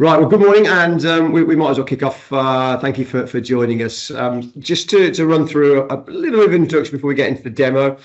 Right, well, good morning, and we might as well kick off. Thank you for joining us. Just to run through a little bit of introduction before we get into the demo.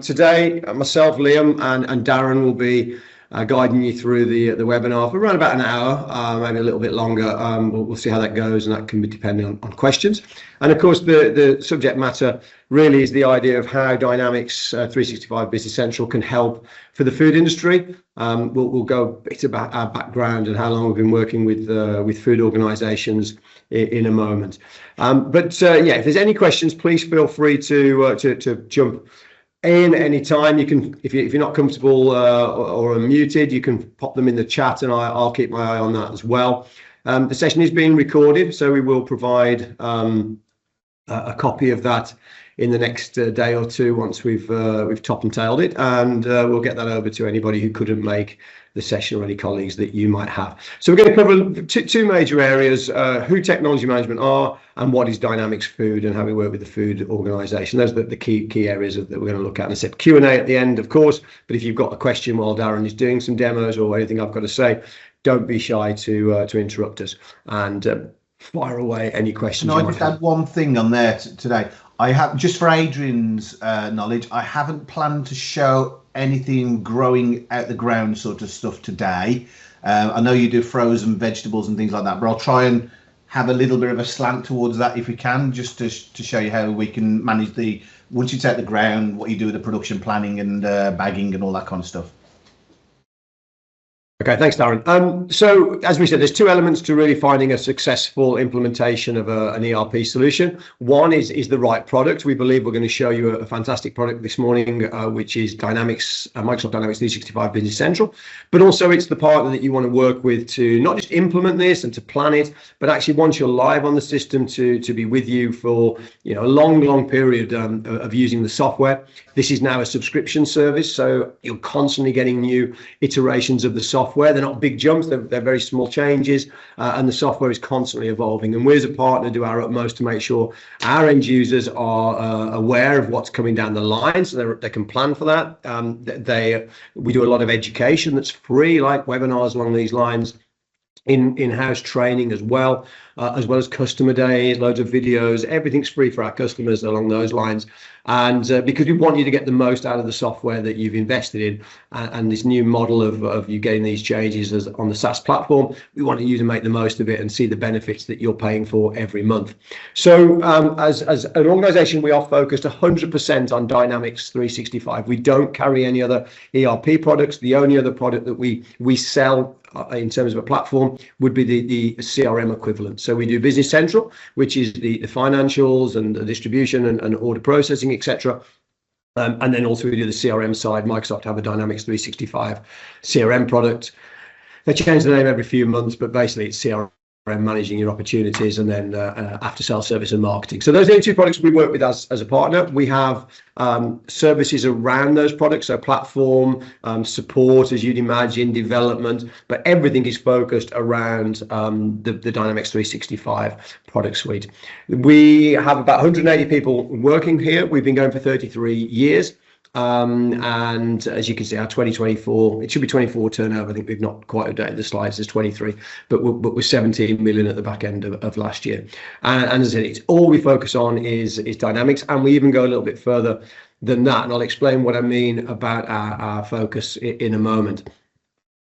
Today, myself, Liam, and Darren will be guiding you through the webinar for around about an hour, maybe a little bit longer. We'll see how that goes, and that can be depending on questions. And of course, the subject matter really is the idea of how Dynamics 365 Business Central can help for the food industry. We'll go a bit about our background and how long we've been working with food organisations in a moment. Yeah, if there's any questions, please feel free to jump in any time. You can, if you're not comfortable or unmuted, you can pop them in the chat, and I'll keep my eye on that as well. The session is being recorded, so we will provide a copy of that in the next day or two once we've top and tailed it, and we'll get that over to anybody who couldn't make the session or any colleagues that you might have. So we're going to cover two major areas: who technology management are, and what is Dynamics Food, and how we work with the food organisation. Those are the key areas that we're going to look at. And I said Q&A at the end, of course, but if you've got a question while Darren is doing some demos or anything I've got to say, don't be shy to interrupt us, and fire away any questions. I just add one thing on there today. I have, just for Adrian's knowledge, I haven't planned to show anything growing out the ground sort of stuff today. I know you do frozen vegetables and things like that, but I'll try and have a little bit of a slant towards that if we can, just to show you how we can manage once it's out the ground, what you do with the production planning and bagging and all that kind of stuff. Okay, thanks, Darren. So as we said, there's two elements to really finding a successful implementation of an ERP solution. One is the right product. We believe we're going to show you a fantastic product this morning, which is Microsoft Dynamics 365 Business Central. But also it's the partner that you want to work with to not just implement this and to plan it, but actually once you're live on the system to be with you for a long period of using the software. This is now a subscription service, so you're constantly getting new iterations of the software. They're not big jumps, they're very small changes, and the software is constantly evolving. And we as a partner do our utmost to make sure our end users are aware of what's coming down the line, so they can plan for that. We do a lot of education that's free, like webinars along these lines, in-house training as well as customer days, loads of videos. Everything's free for our customers along those lines. And because we want you to get the most out of the software that you've invested in, and this new model of you getting these changes on the SaaS platform, we want you to make the most of it and see the benefits that you're paying for every month. So as an organisation, we are focused 100% on Dynamics 365. We don't carry any other ERP products. The only other product that we sell in terms of a platform would be the CRM equivalent. So we do Business Central, which is the financials and the distribution and order processing, etc. And then also we do the CRM side. Microsoft have a Dynamics 365 CRM product. They change the name every few months, but basically it's CRM, managing your opportunities, and then after sales service and marketing. So those are the two products we work with as a partner. We have services around those products, so platform support, as you'd imagine, development, but everything is focused around the Dynamics 365 product suite. We have about 180 people working here. We've been going for 33 years. And as you can see, our 2024, it should be 24 turnover. I think we've not quite updated the slides as 23, but we're 17 million at the back end of last year. And as I said, it's all we focus on is Dynamics, and we even go a little bit further than that. And I'll explain what I mean about our focus in a moment.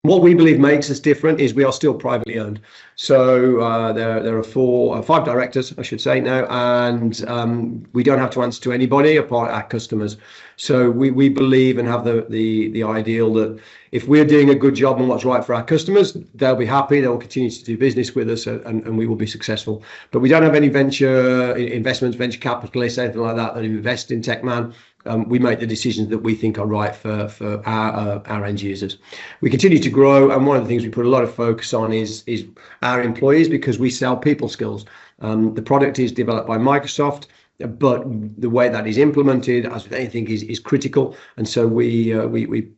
What we believe makes us different is we are still privately owned. So there are five directors, I should say now, and we don't have to answer to anybody apart our customers. So we believe and have the ideal that if we're doing a good job on what's right for our customers, they'll be happy, they'll continue to do business with us, and we will be successful. But we don't have any venture investments, venture capitalists, anything like that invest in TechMan. We make the decisions that we think are right for our end users. We continue to grow, and one of the things we put a lot of focus on is our employees, because we sell people skills. The product is developed by Microsoft, but the way that is implemented, as with anything, is critical. And so we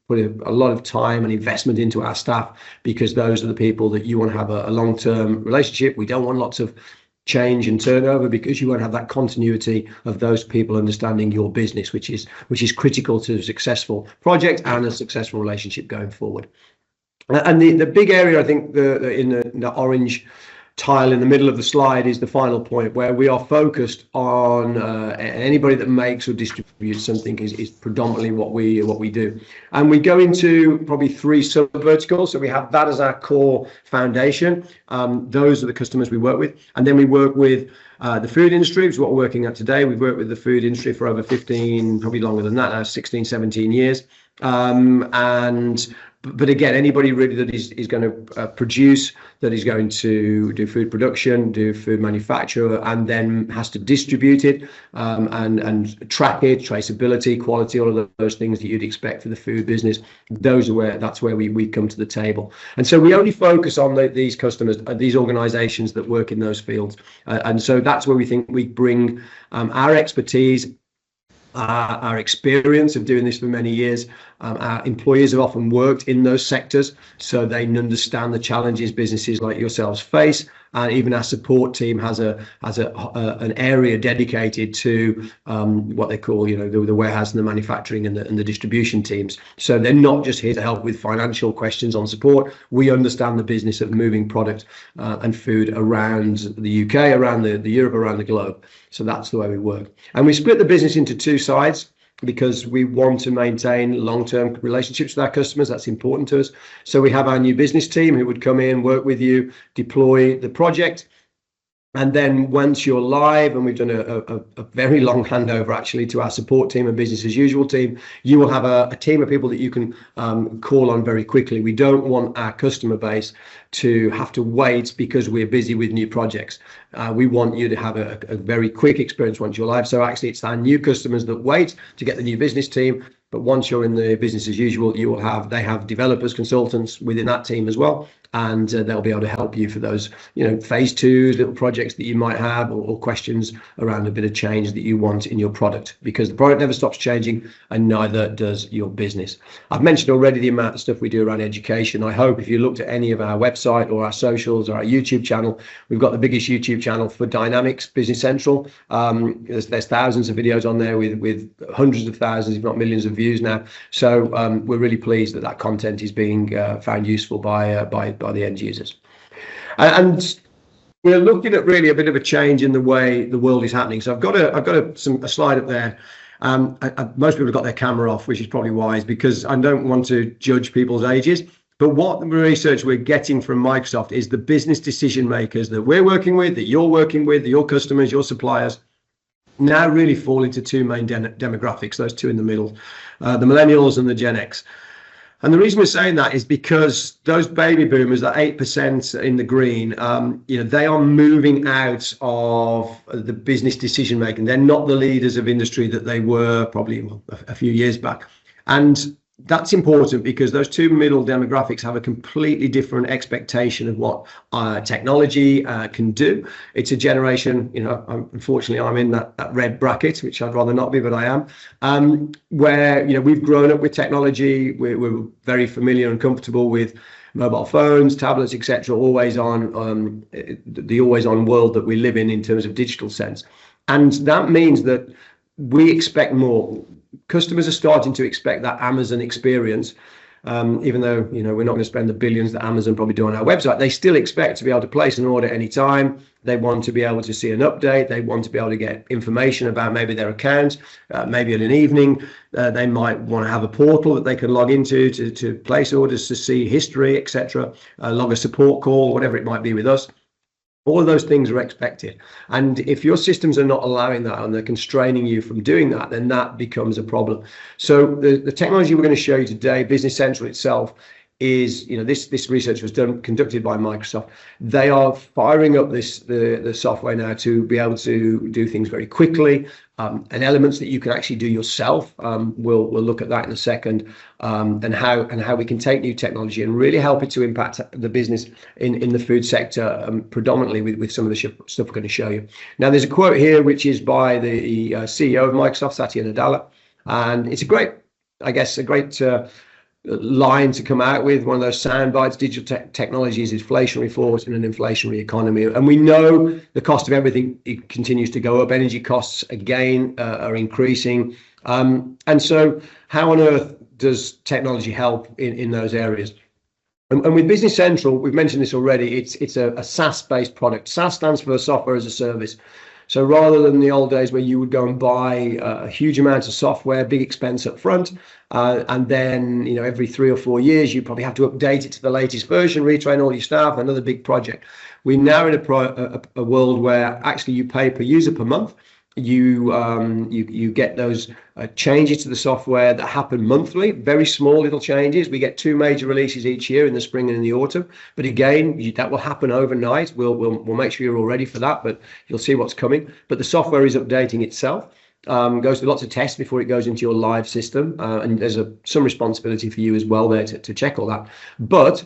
put a lot of time and investment into our staff, because those are the people that you want to have a long-term relationship. We don't want lots of change and turnover, because you won't have that continuity of those people understanding your business, which is critical to a successful project and a successful relationship going forward. And the big area, I think, in the orange tile in the middle of the slide is the final point, where we are focused on anybody that makes or distributes something is predominantly what we do. And we go into probably 3 sub verticals. So we have that as our core foundation. Those are the customers we work with. And then we work with the food industry, which is what we're working at today. We've worked with the food industry for over 15, probably longer than that now, 16, 17 years. But again, anybody really that is going to produce, that is going to do food production, do food manufacture, and then has to distribute it, and track it, traceability, quality, all of those things that you'd expect for the food business. That's where we come to the table. And so we only focus on these customers, these organizations that work in those fields. And so that's where we think we bring our expertise, our experience of doing this for many years. Our employees have often worked in those sectors, so they understand the challenges businesses like yourselves face. And even our support team has an area dedicated to what they call, the warehouse and the manufacturing and the distribution teams. So they're not just here to help with financial questions on support. We understand the business of moving product and food around the UK, around the Europe, around the globe. So that's the way we work. And we split the business into 2 sides, because we want to maintain long-term relationships with our customers. That's important to us. So we have our new business team who would come in, work with you, deploy the project. And then once you're live, and we've done a very long handover actually to our support team and business as usual team, you will have a team of people that you can call on very quickly. We don't want our customer base to have to wait because we're busy with new projects. We want you to have a very quick experience once you're live. So actually it's our new customers that wait to get the new business team. But once you're in the business as usual, they have developers, consultants within that team as well. And they'll be able to help you for those, phase 2 little projects that you might have, or questions around a bit of change that you want in your product, because the product never stops changing, and neither does your business. I've mentioned already the amount of stuff we do around education. I hope if you looked at any of our website or our socials or our YouTube channel, we've got the biggest YouTube channel for Dynamics Business Central. There's thousands of videos on there with hundreds of thousands, if not millions of views now. So we're really pleased that content is being found useful by the end users. And we're looking at really a bit of a change in the way the world is happening. So I've got a slide up there. Most people have got their camera off, which is probably wise, because I don't want to judge people's ages. But what the research we're getting from Microsoft is the business decision makers that we're working with, that you're working with, your customers, your suppliers, now really fall into 2 main demographics, those 2 in the middle, the millennials and the Gen X. And the reason we're saying that is because those baby boomers, that 8% in the green, they are moving out of the business decision making. They're not the leaders of industry that they were probably a few years back. And that's important because those 2 middle demographics have a completely different expectation of what technology can do. It's a generation, unfortunately, I'm in that red bracket, which I'd rather not be, but I am, where, we've grown up with technology. We're very familiar and comfortable with mobile phones, tablets, etc., always on, the always on world that we live in terms of digital sense. And that means that we expect more. Customers are starting to expect that Amazon experience, even though we're not going to spend the billions that Amazon probably do on our website. They still expect to be able to place an order anytime. They want to be able to see an update. They want to be able to get information about maybe their account, maybe in an evening. They might want to have a portal that they can log into to place orders, to see history, etc., log a support call, whatever it might be with us. All of those things are expected. And if your systems are not allowing that and they're constraining you from doing that, then that becomes a problem. So the technology we're going to show you today, Business Central itself, is, this research was conducted by Microsoft. They are firing up the software now to be able to do things very quickly, and elements that you can actually do yourself. We'll look at that in a second, and how we can take new technology and really help it to impact the business in the food sector, predominantly with some of the stuff we're going to show you. Now, there's a quote here which is by the CEO of Microsoft, Satya Nadella, and it's a great line to come out with, one of those sound bites. Digital technology is inflationary force in an inflationary economy, and we know the cost of everything, it continues to go up. Energy costs again are increasing, and so how on earth does technology help in those areas? And with Business Central, we've mentioned this already, it's a SaaS-based product. SaaS stands for software as a service. So rather than the old days where you would go and buy a huge amount of software, big expense up front, and then every 3 or 4 years you probably have to update it to the latest version, retrain all your staff, another big project. We're now in a world where actually you pay per user per month. You get those changes to the software that happen monthly, very small little changes. We get 2 major releases each year in the spring and in the autumn, but again that will happen overnight. We'll make sure you're all ready for that, but you'll see what's coming. But the software is updating itself, goes through lots of tests before it goes into your live system, and there's some responsibility for you as well there to check all that. But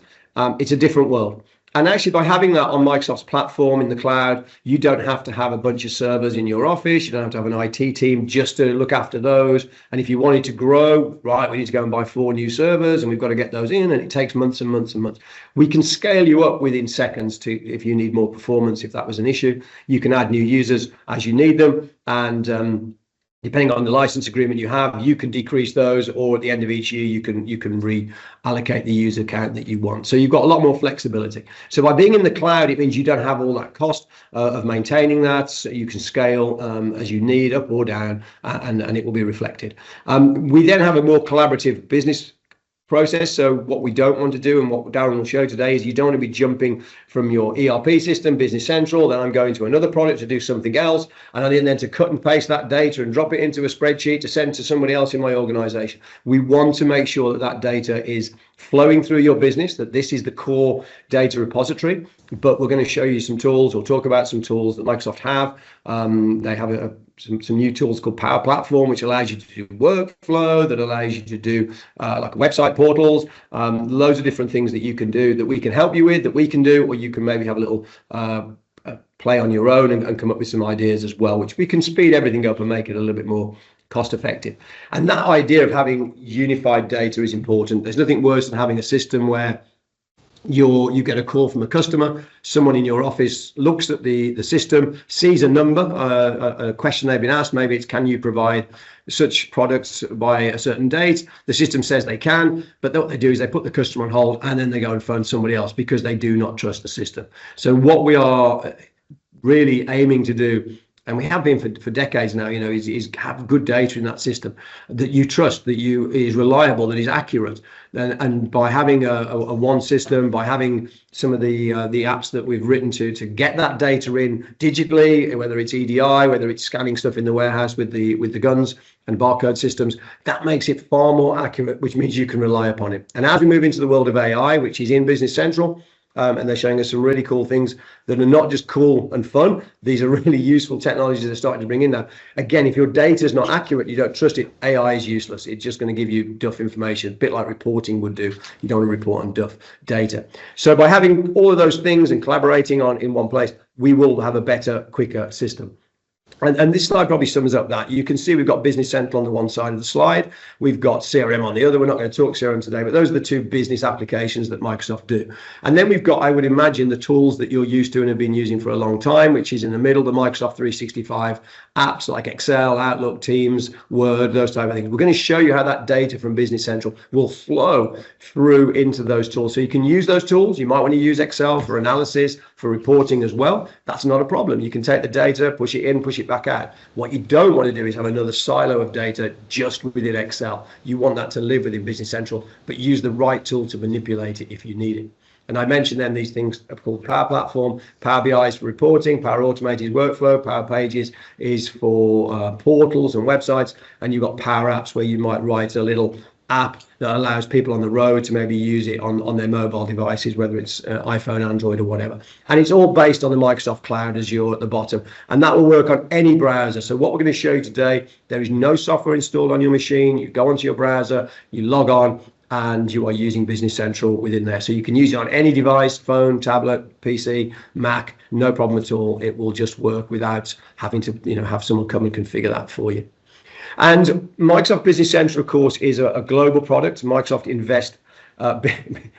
it's a different world. And actually, by having that on Microsoft's platform in the cloud, you don't have to have a bunch of servers in your office. You don't have to have an IT team just to look after those. And if you wanted to grow, right, we need to go and buy 4 new servers, and we've got to get those in, and it takes months and months and months. We can scale you up within seconds if you need more performance, if that was an issue. You can add new users as you need them, and depending on the license agreement you have, you can decrease those, or at the end of each year, you can reallocate the user count that you want. So you've got a lot more flexibility. So by being in the cloud, it means you don't have all that cost of maintaining that. So you can scale as you need, up or down, and it will be reflected. We then have a more collaborative business process. So what we don't want to do, and what Darren will show today, is you don't want to be jumping from your ERP system, Business Central, then I'm going to another product to do something else, and then to cut and paste that data and drop it into a spreadsheet to send to somebody else in my organization. We want to make sure that that data is flowing through your business, that this is the core data repository. But we're going to show you some tools, or talk about some tools that Microsoft have. They have some new tools called Power Platform, which allows you to do workflow, that allows you to do like website portals, loads of different things that you can do, that we can help you with, that we can do, or you can maybe have a little play on your own and come up with some ideas as well, which we can speed everything up and make it a little bit more cost effective. And that idea of having unified data is important. There's nothing worse than having a system where you get a call from a customer, someone in your office looks at the system, sees a number, a question they've been asked, maybe it's, can you provide such products by a certain date? The system says they can, but what they do is they put the customer on hold, and then they go and phone somebody else because they do not trust the system. So what we are really aiming to do, and we have been for decades now, is have good data in that system that you trust, that is reliable, that is accurate. And by having a one system, by having some of the apps that we've written to get that data in digitally, whether it's EDI, whether it's scanning stuff in the warehouse with the guns and barcode systems, that makes it far more accurate, which means you can rely upon it. And as we move into the world of AI, which is in Business Central, and they're showing us some really cool things that are not just cool and fun. These are really useful technologies they're starting to bring in now. Again, if your data is not accurate, you don't trust it, AI is useless. It's just going to give you duff information, a bit like reporting would do. You don't want to report on duff data. So by having all of those things and collaborating in one place, we will have a better, quicker system. And this slide probably sums up that. You can see we've got Business Central on the one side of the slide. We've got CRM on the other. We're not going to talk CRM today, but those are the 2 business applications that Microsoft do. And then we've got, I would imagine, the tools that you're used to and have been using for a long time, which is in the middle, the Microsoft 365 apps like Excel, Outlook, Teams, Word, those type of things. We're going to show you how that data from Business Central will flow through into those tools. So you can use those tools. You might want to use Excel for analysis, for reporting as well. That's not a problem. You can take the data, push it in, push it back out. What you don't want to do is have another silo of data just within Excel. You want that to live within Business Central, but use the right tool to manipulate it if you need it. And I mentioned then these things are called Power Platform. Power BI is for reporting, Power Automate is workflow, Power Pages is for portals and websites, and you've got Power Apps where you might write a little app that allows people on the road to maybe use it on their mobile devices, whether it's iPhone, Android, or whatever. And it's all based on the Microsoft Cloud Azure at the bottom, and that will work on any browser. So what we're going to show you today, there is no software installed on your machine. You go onto your browser, you log on, and you are using Business Central within there. So you can use it on any device, phone, tablet, PC, Mac, no problem at all. It will just work without having to have someone come and configure that for you. And Microsoft Business Central, of course, is a global product. Microsoft invest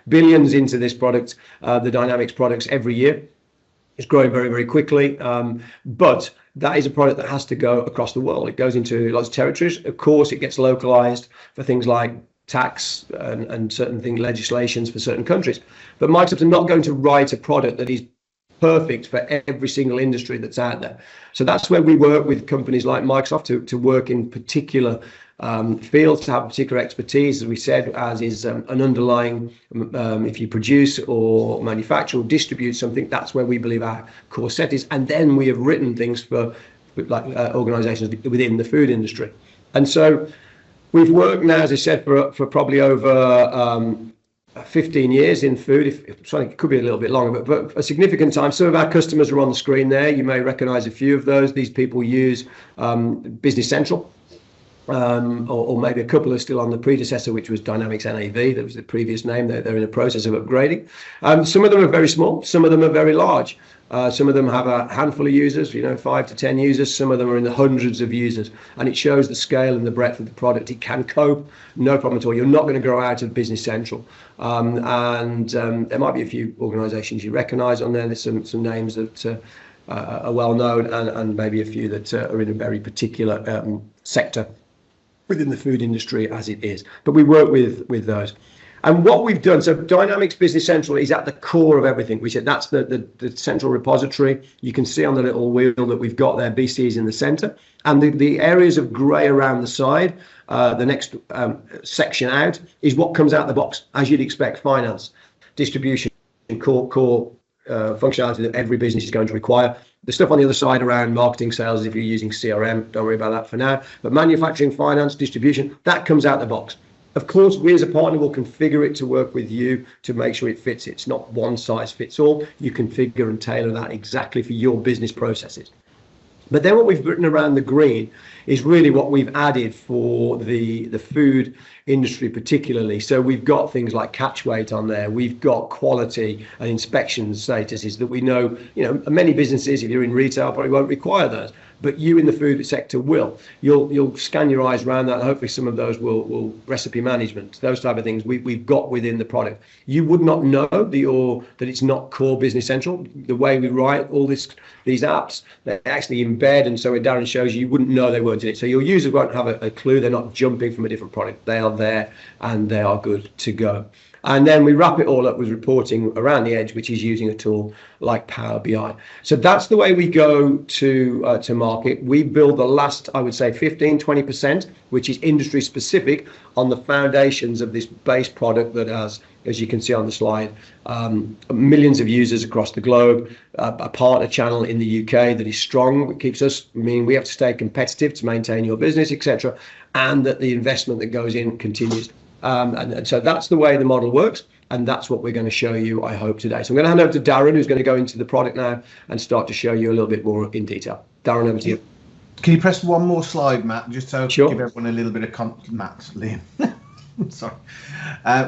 billions into this product, the Dynamics products, every year. It's growing very, very quickly. But that is a product that has to go across the world. It goes into lots of territories. Of course, it gets localized for things like tax and certain legislations for certain countries. But Microsoft are not going to write a product that is perfect for every single industry that's out there. So that's where we work with companies like Microsoft to work in particular fields, to have particular expertise, as we said, as is an underlying, if you produce or manufacture or distribute something, that's where we believe our core set is. And then we have written things for like organizations within the food industry. And so we've worked now, as I said, for probably over 15 years in food. If it could be a little bit longer, but a significant time. Some of our customers are on the screen there. You may recognize a few of those. These people use Business Central, or maybe a couple are still on the predecessor, which was Dynamics NAV. That was the previous name. They're in the process of upgrading. Some of them are very small. Some of them are very large. Some of them have a handful of users, 5 to 10 users. Some of them are in the hundreds of users, and it shows the scale and the breadth of the product. It can cope, no problem at all. You're not going to grow out of Business Central. And there might be a few organizations you recognize on there. There's some names that are well known, and maybe a few that are in a very particular sector within the food industry as it is. But we work with those. And what we've done, so Dynamics Business Central is at the core of everything. We said that's the central repository. You can see on the little wheel that we've got there, BC is in the center. And the areas of grey around the side, the next section out, is what comes out the box, as you'd expect: finance, distribution, core functionality that every business is going to require. The stuff on the other side around marketing, sales, if you're using CRM, don't worry about that for now. But manufacturing, finance, distribution, that comes out the box. Of course, we as a partner will configure it to work with you to make sure it fits. It's not one size fits all. You configure and tailor that exactly for your business processes. But then what we've written around the green is really what we've added for the food industry particularly. So we've got things like catch weight on there. We've got quality and inspection statuses that we know, many businesses, if you're in retail, probably won't require those. But you in the food sector will. You'll scan your eyes around that. Hopefully some of those will recipe management, those type of things we've got within the product. You would not know that it's not core Business Central. The way we write all these apps, they actually embed, and so when Darren shows you wouldn't know they weren't in it. So your users won't have a clue. They're not jumping from a different product. They are there and they are good to go. And then we wrap it all up with reporting around the edge, which is using a tool like Power BI. So that's the way we go to market. We build the last, I would say, 15-20%, which is industry specific, on the foundations of this base product that has, as you can see on the slide, millions of users across the globe, a partner channel in the UK that is strong. It keeps us, we have to stay competitive to maintain your business, etc., and that the investment that goes in continues. And so that's the way the model works, and that's what we're going to show you, I hope, today. So I'm going to hand over to Darren, who's going to go into the product now and start to show you a little bit more in detail. Darren, over to you. Can you press one more slide, Matt, just to Sure. give everyone a little bit of Liam. Sorry.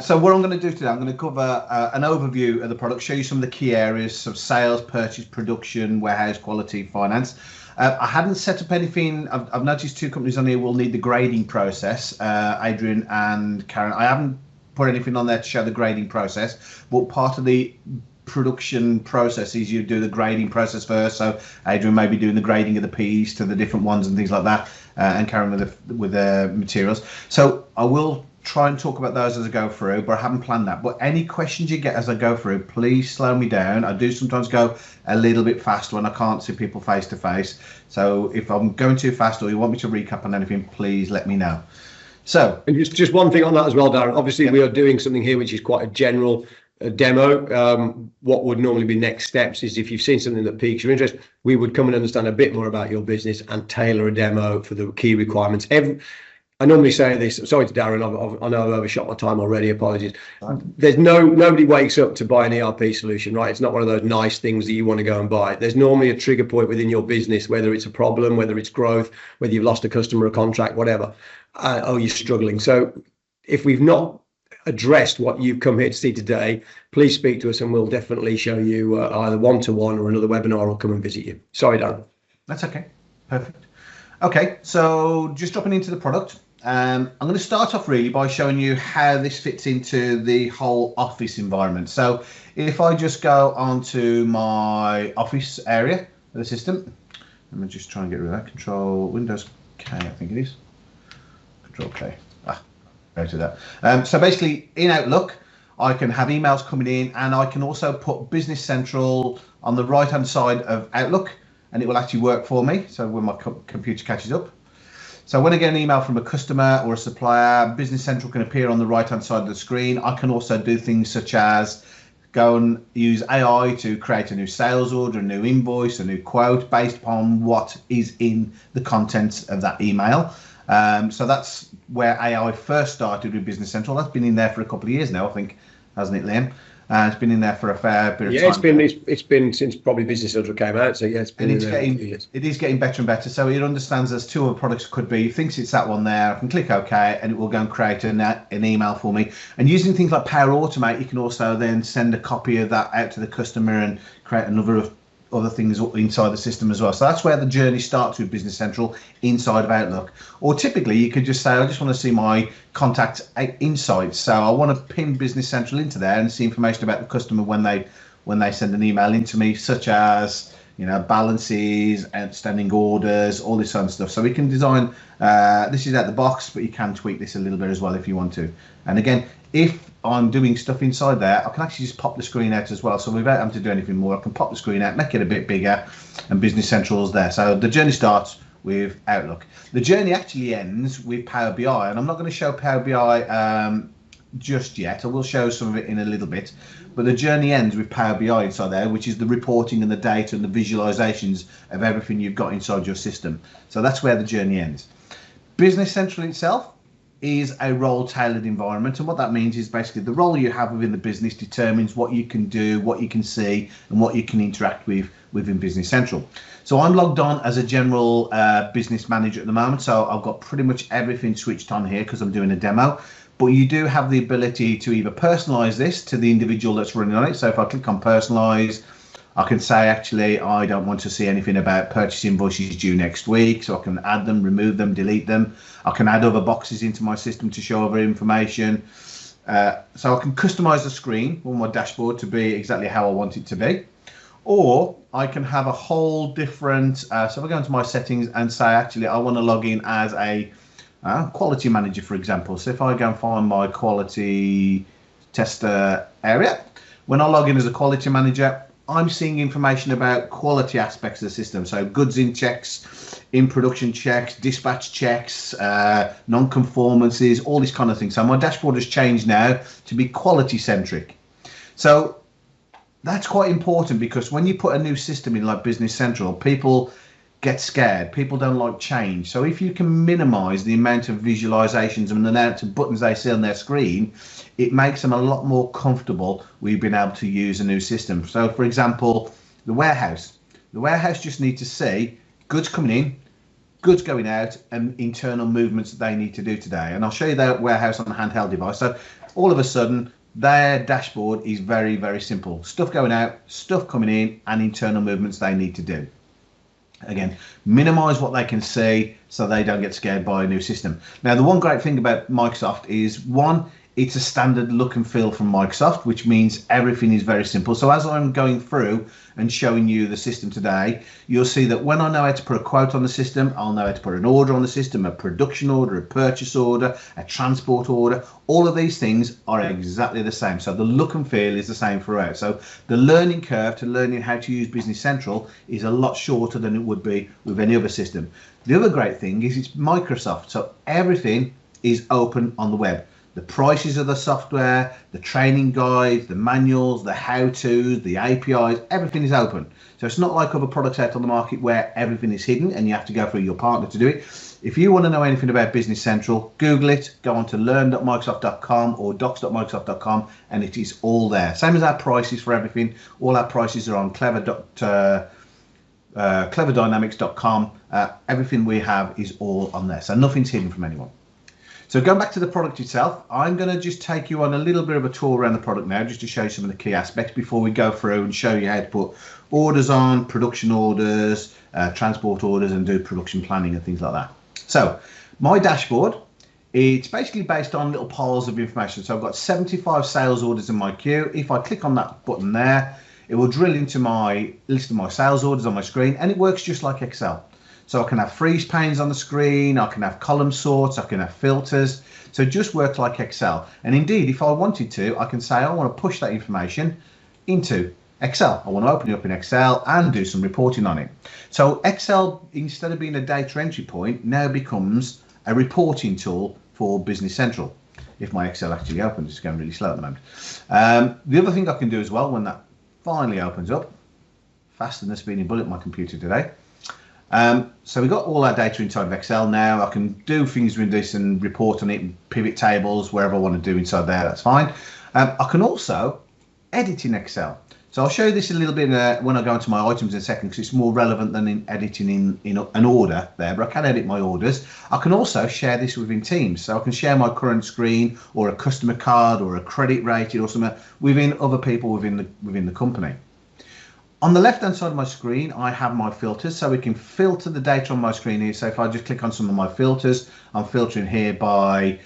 So what I'm going to do today, I'm going to cover an overview of the product, show you some of the key areas of sales, purchase, production, warehouse, quality, finance. I hadn't set up anything. I've noticed two companies on here will need the grading process, Adrian and Karen. I haven't put anything on there to show the grading process, but part of the production process is you do the grading process first. So Adrian may be doing the grading of the peas to the different ones and things like that, and Karen with the materials. So I will try and talk about those as I go through, but I haven't planned that. But any questions you get as I go through, please slow me down. I do sometimes go a little bit fast when I can't see people face to face. So if I'm going too fast or you want me to recap on anything, please let me know. So, and just one thing on that as well, Darren. Obviously, we are doing something here which is quite a general demo. What would normally be next steps is, if you've seen something that piques your interest, we would come and understand a bit more about your business and tailor a demo for the key requirements. I normally say this, sorry to Darren, I know I've overshot my time already, apologies. There's nobody wakes up to buy an ERP solution, right? It's not one of those nice things that you want to go and buy. There's normally a trigger point within your business, whether it's a problem, whether it's growth, whether you've lost a customer, a contract, whatever. You're struggling. So if we've not addressed what you've come here to see today, please speak to us and we'll definitely show you either one-to-one or another webinar or come and visit you. Sorry, Darren. That's okay. Perfect. Okay, so just dropping into the product. I'm going to start off really by showing you how this fits into the whole office environment. So if I just go onto my office area of the system, let me just try and get rid of that. Control Windows K, I think it is. Control K. to that. So basically, in Outlook, I can have emails coming in, and I can also put Business Central on the right-hand side of Outlook, and it will actually work for me. So when my computer catches up. So when I get an email from a customer or a supplier, Business Central can appear on the right-hand side of the screen. I can also do things such as go and use AI to create a new sales order, a new invoice, a new quote based upon what is in the contents of that email. So that's where AI first started with Business Central. That's been in there for a couple of years now, I think, hasn't it, Liam? It's been in there for a fair bit of time. It's been since probably Business Central came out. So yeah, it's been in there for a few years. It is getting better and better. So it understands there's two other products could be. It thinks it's that one there. I can click OK, and it will go and create an email for me. And using things like Power Automate, you can also then send a copy of that out to the customer and create another other things inside the system as well. So that's where the journey starts with Business Central inside of Outlook. Or typically you could just say, I just want to see my contact insights. So I want to pin Business Central into there and see information about the customer when they send an email into me, such as, you know, balances, outstanding orders, all this kind of stuff. So we can design, this is out the box, but you can tweak this a little bit as well if you want to. And again, if I'm doing stuff inside there, I can actually just pop the screen out as well. So without having to do anything more, I can pop the screen out, make it a bit bigger, and Business Central's there. So the journey starts with Outlook. The journey actually ends with Power BI, and I'm not going to show Power BI just yet. I will show some of it in a little bit, but the journey ends with Power BI inside there, which is the reporting and the data and the visualizations of everything you've got inside your system. So that's where the journey ends. Business Central itself is a role-tailored environment, and what that means is basically the role you have within the business determines what you can do, what you can see, and what you can interact with within Business Central. So I'm logged on as a general business manager at the moment, so I've got pretty much everything switched on here because I'm doing a demo. But you do have the ability to either personalize this to the individual that's running on it. So if I click on personalize, I can say, actually, I don't want to see anything about purchase invoices due next week. So I can add them, remove them, delete them. I can add other boxes into my system to show other information. So I can customize the screen or my dashboard to be exactly how I want it to be. Or I can have a whole different, so if I go into my settings and say, actually, I want to log in as a quality manager, for example. So if I go and find my quality tester area, when I log in as a quality manager, I'm seeing information about quality aspects of the system. So goods in checks, in production checks, dispatch checks, non-conformances, all these kind of things. So my dashboard has changed now to be quality centric. So that's quite important, because when you put a new system in like Business Central, people get scared. People don't like change. So if you can minimize the amount of visualizations and the amount of buttons they see on their screen, it makes them a lot more comfortable with being able to use a new system. So for example, the warehouse just needs to see goods coming in, goods going out, and internal movements that they need to do today. And I'll show you that warehouse on a handheld device. So all of a sudden, their dashboard is very, very simple. Stuff going out, stuff coming in, and internal movements they need to do. Again, minimize what they can see so they don't get scared by a new system. Now, the one great thing about Microsoft is, one, it's a standard look and feel from Microsoft, which means everything is very simple. So as I'm going through and showing you the system today, you'll see that when I know how to put a quote on the system, I'll know how to put an order on the system, a production order, a purchase order, a transport order. All of these things are exactly the same. So the look and feel is the same throughout. So the learning curve to learning how to use Business Central is a lot shorter than it would be with any other system. The other great thing is it's Microsoft. So everything is open on the web. The prices of the software, the training guides, the manuals, the how-tos, the APIs, everything is open. So it's not like other products out on the market where everything is hidden and you have to go through your partner to do it. If you want to know anything about Business Central, Google it, go on to learn.microsoft.com or docs.microsoft.com, and it is all there. Same as our prices for everything. All our prices are on cleverdynamics.com. Everything we have is all on there. So nothing's hidden from anyone. So going back to the product itself, I'm going to just take you on a little bit of a tour around the product now, just to show you some of the key aspects before we go through and show you how to put orders on, production orders, transport orders, and do production planning and things like that. So my dashboard, it's basically based on little piles of information. So I've got 75 sales orders in my queue. If I click on that button there, it will drill into my list of my sales orders on my screen, and it works just like Excel. So I can have freeze panes on the screen, I can have column sorts, I can have filters. So it just works like Excel. And indeed, if I wanted to, I can say I want to push that information into Excel. I want to open it up in Excel and do some reporting on it. So Excel, instead of being a data entry point, now becomes a reporting tool for Business Central. If my Excel actually opens, it's going really slow at the moment. The other thing I can do as well when that finally opens up, faster than a speeding bullet my computer today. So we've got all our data inside of Excel now. I can do things with this and report on it, pivot tables, wherever I want to do inside there, that's fine. I can also edit in Excel. So I'll show you this a little bit when I go into my items in a second, because it's more relevant than in editing in an order there, but I can edit my orders. I can also share this within Teams. So I can share my current screen or a customer card or a credit rating or something within other people within the company. On the left hand side of my screen, I have my filters, so we can filter the data on my screen here. So if I just click on some of my filters, I'm filtering here by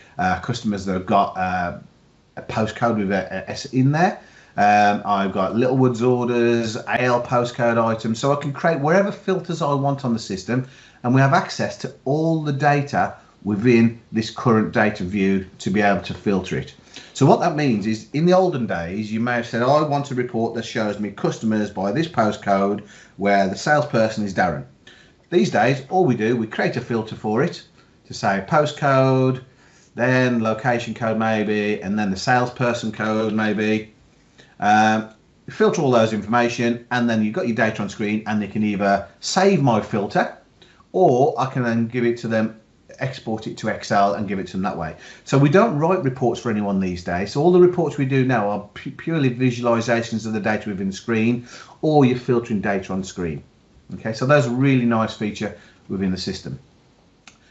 customers that have got a postcode with a S in there. I've got Littlewoods orders, AL postcode items, so I can create wherever filters I want on the system, and we have access to all the data within this current data view to be able to filter it. So what that means is, in the olden days, you may have said, I want a report that shows me customers by this postcode where the salesperson is Darren. These days, all we do, we create a filter for it to say postcode, then location code maybe, and then the salesperson code maybe. Filter all those information, and then you've got your data on screen, and they can either save my filter, or I can then give it to them, export it to Excel and give it to them that way. So we don't write reports for anyone these days. So all the reports we do now are purely visualizations of the data within the screen, or you're filtering data on the screen. Okay, so that's a really nice feature within the system.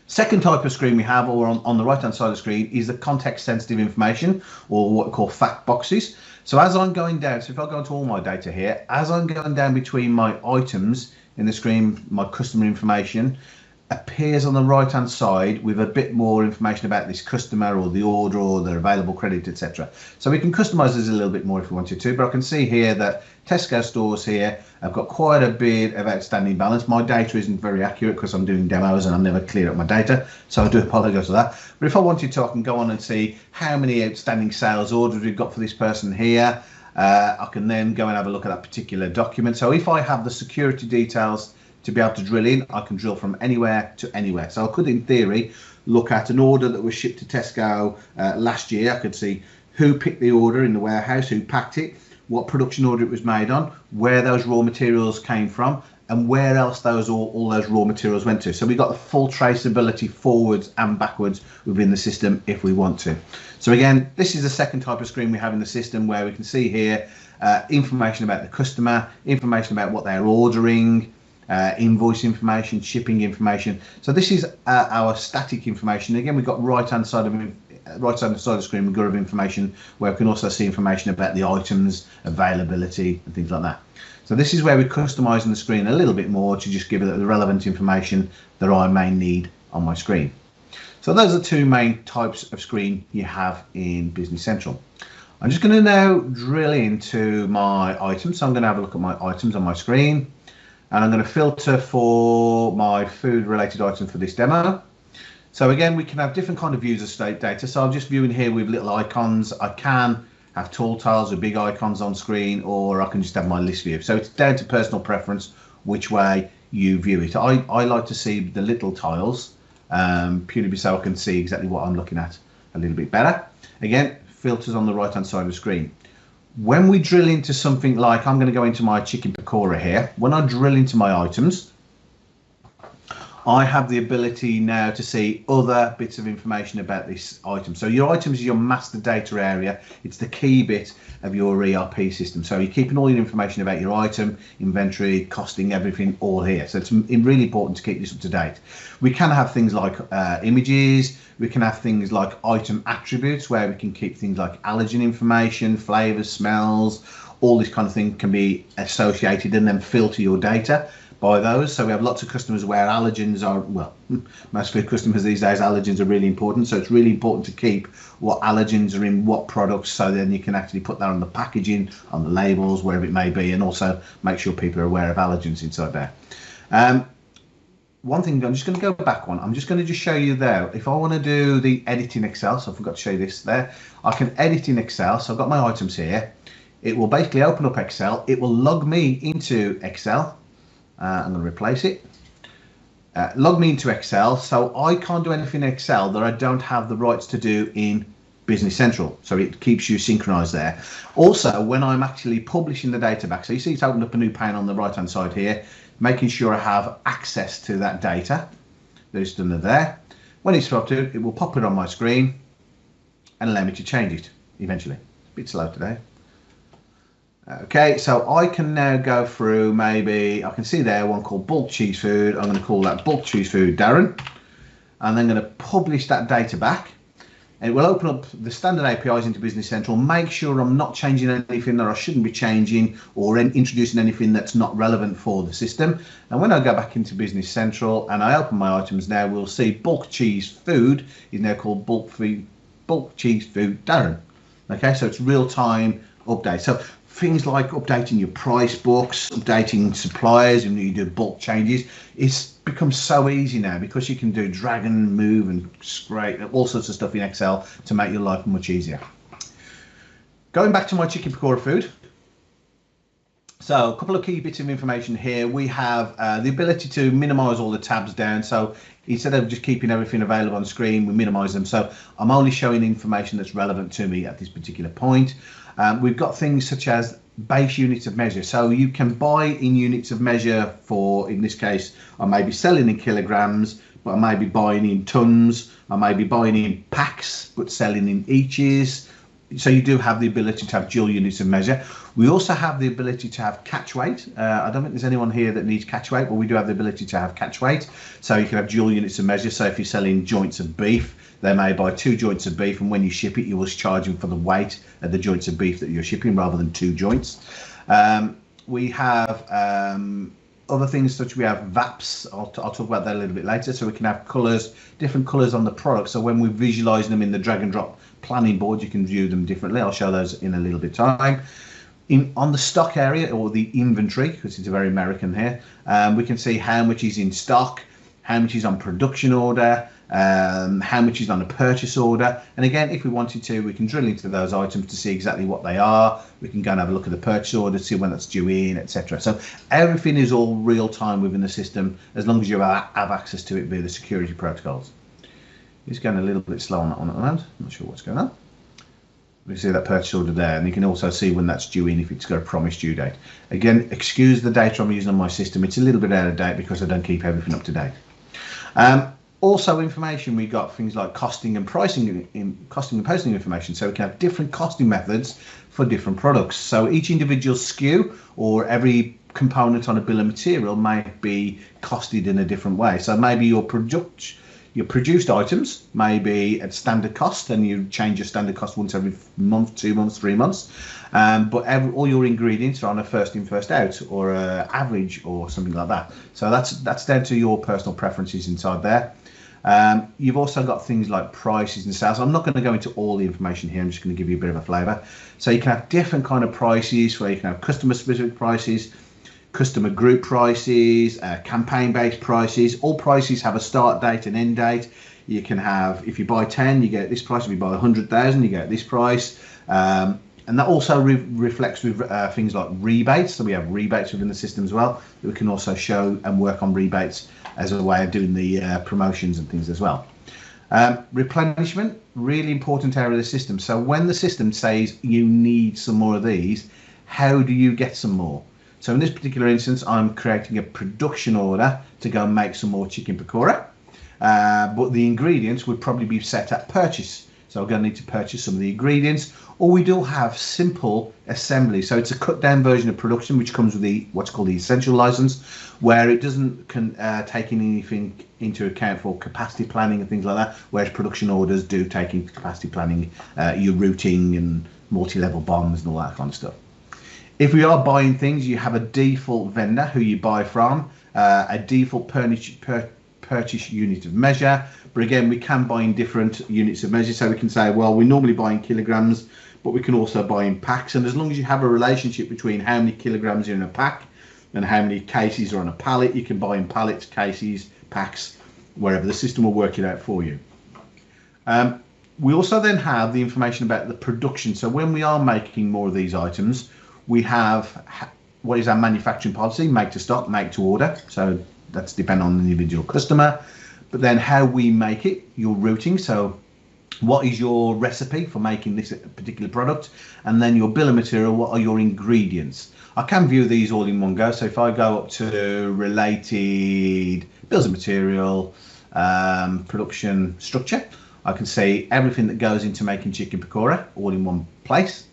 Second type of screen we have, or on the right hand side of the screen, is the context sensitive information, or what we call fact boxes. So as I'm going down, so if I go into all my data here, as I'm going down between my items in the screen, my customer information appears on the right hand side with a bit more information about this customer or the order or their available credit, etc. So we can customize this a little bit more if we wanted to, but I can see here that Tesco stores here have got quite a bit of outstanding balance. My data isn't very accurate because I'm doing demos and I'm never clear up my data, so I do apologize for that. But if I wanted to, I can go on and see how many outstanding sales orders we've got for this person here. I can then go and have a look at that particular document. So if I have the security details to be able to drill in, I can drill from anywhere to anywhere. So I could, in theory, look at an order that was shipped to Tesco last year. I could see who picked the order in the warehouse, who packed it, what production order it was made on, where those raw materials came from, and where else all those raw materials went to. So we've got the full traceability forwards and backwards within the system if we want to. So again, this is the second type of screen we have in the system, where we can see here information about the customer, information about what they're ordering, invoice information, shipping information. So this is our static information. Again, we've got right hand side of the screen, we've got information where we can also see information about the items, availability, and things like that. So this is where we're customizing the screen a little bit more to just give it the relevant information that I may need on my screen. So those are two main types of screen you have in Business Central. I'm just going to now drill into my items. So I'm going to have a look at my items on my screen, and I'm going to filter for my food related item for this demo. So again, we can have different kind of views of state data. So I'm just viewing here with little icons. I can have tall tiles with big icons on screen, or I can just have my list view. So it's down to personal preference which way you view it. I like to see the little tiles purely so I can see exactly what I'm looking at a little bit better. Again, filters on the right hand side of the screen. When we drill into something like, I'm going to go into my chicken pakora here. When I drill into my items, I have the ability now to see other bits of information about this item. So your items is your master data area. It's the key bit of your ERP system. So you're keeping all your information about your item, inventory, costing, everything all here. So it's really important to keep this up to date. We can have things like images. We can have things like item attributes, where we can keep things like allergen information, flavors, smells, all this kind of thing can be associated, and then filter your data by those. So we have lots of customers where allergens are, well, most food customers these days, allergens are really important. So it's really important to keep what allergens are in what products, so then you can actually put that on the packaging, on the labels, wherever it may be, and also make sure people are aware of allergens inside there. one thing, I'm just going to go back one. I'm just going to just show you there. If I want to do the edit in Excel, so I forgot to show you this there, I can edit in Excel. So I've got my items here. It will basically open up Excel. It will log me into Excel. I'm going to replace it. Log me into Excel. So I can't do anything in Excel that I don't have the rights to do in Business Central. So it keeps you synchronized there. Also, when I'm actually publishing the data back, so you see it's opened up a new pane on the right hand side here, making sure I have access to that data. There's done there. When it's uploaded, it will pop it on my screen and allow me to change it eventually. It's a bit slow today. Okay, so I can now go through, maybe I can see there one called bulk cheese food. I'm going to call that bulk cheese food Darren, and then I'm going to publish that data back. And it will open up the standard APIs into Business Central, make sure I'm not changing anything that I shouldn't be changing or introducing anything that's not relevant for the system. And when I go back into Business Central and I open my items now, we'll see bulk cheese food is now called bulk cheese food Darren. Okay, so it's real-time update. So things like updating your price books, updating suppliers, and you do bulk changes, it's become so easy now because you can do drag and move and scrape, all sorts of stuff in Excel to make your life much easier. Going back to my chicken pakora food. So a couple of key bits of information here. We have the ability to minimize all the tabs down. So instead of just keeping everything available on screen, we minimize them. So I'm only showing information that's relevant to me at this particular point. We've got things such as base units of measure. So you can buy in units of measure for, in this case, I may be selling in kilograms, but I may be buying in tons. I may be buying in packs, but selling in eaches. So you do have the ability to have dual units of measure. We also have the ability to have catch weight. I don't think there's anyone here that needs catch weight, but we do have the ability to have catch weight. So you can have dual units of measure. So if you're selling joints of beef, they may buy 2 joints of beef, and when you ship it, you will charge them for the weight of the joints of beef that you're shipping rather than 2 joints. We have other things such we have VAPs. I'll talk about that a little bit later. So we can have colors, different colors on the product. So when we visualize them in the drag and drop planning board, you can view them differently. I'll show those in a little bit of time. On the stock area, or the inventory, because it's very American here, we can see how much is in stock, how much is on production order, how much is on a purchase order. And again, if we wanted to, we can drill into those items to see exactly what they are. We can go and have a look at the purchase order, see when that's due in, etc. So everything is all real time within the system, as long as you have access to it via the security protocols. It's going a little bit slow on at the moment. I'm not sure what's going on. We see that purchase order there, and you can also see when that's due in, if it's got a promised due date. Again, excuse the data I'm using on my system. It's a little bit out of date because I don't keep everything up to date. Also, information, we got things like costing and pricing, costing and posting information. So we can have different costing methods for different products. So each individual SKU or every component on a bill of material might be costed in a different way. So maybe your produced items may be at standard cost, and you change your standard cost once every month, 2 months, 3 months. But all your ingredients are on a first in, first out, or average, or something like that. So that's down to your personal preferences inside there. You've also got things like prices and sales. I'm not going to go into all the information here. I'm just going to give you a bit of a flavour. So you can have different kind of prices, where you can have customer specific prices, customer group prices, campaign-based prices. All prices have a start date and end date. You can have, if you buy 10, you get this price. If you buy 100,000, you get this price. And that also reflects with things like rebates. So we have rebates within the system as well. We can also show and work on rebates as a way of doing the promotions and things as well. Replenishment, really important area of the system. So when the system says you need some more of these, how do you get some more? So in this particular instance, I'm creating a production order to go and make some more chicken pakora, but the ingredients would probably be set at purchase. So I'm going to need to purchase some of the ingredients, or we do have simple assembly. So it's a cut down version of production, which comes with the what's called the essential license, where it doesn't take anything into account for capacity planning and things like that, whereas production orders do take into capacity planning, your routing and multi-level bombs and all that kind of stuff. If we are buying things, you have a default vendor who you buy from, a default purchase unit of measure. But again, we can buy in different units of measure. So we can say, well, we normally buy in kilograms, but we can also buy in packs. And as long as you have a relationship between how many kilograms are in a pack and how many cases are on a pallet. You can buy in pallets, cases, packs, wherever. The system will work it out for you. We also then have the information about the production. So when we are making more of these items, we have what is our manufacturing policy: make to stock, make to order. So that's dependent on the individual customer. But then how we make it, your routing. So what is your recipe for making this particular product? And then your bill of material, what are your ingredients? I can view these all in one go. So if I go up to related bills of material, production structure, I can see everything that goes into making chicken pakora all in one place.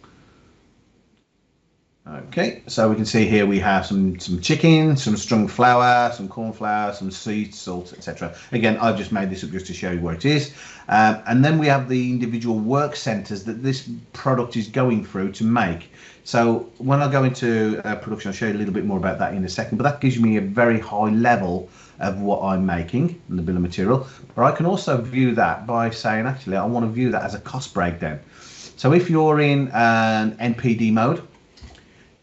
Okay, so we can see here we have some chicken, some strung flour, some corn flour, some seeds, salt, etc. Again, I've just made this up just to show you where it is. And then we have the individual work centers that this product is going through to make. So when I go into production, I'll show you a little bit more about that in a second, but that gives me a very high level of what I'm making in the bill of material. Or I can also view that by saying, actually, I want to view that as a cost breakdown. So if you're in an NPD mode,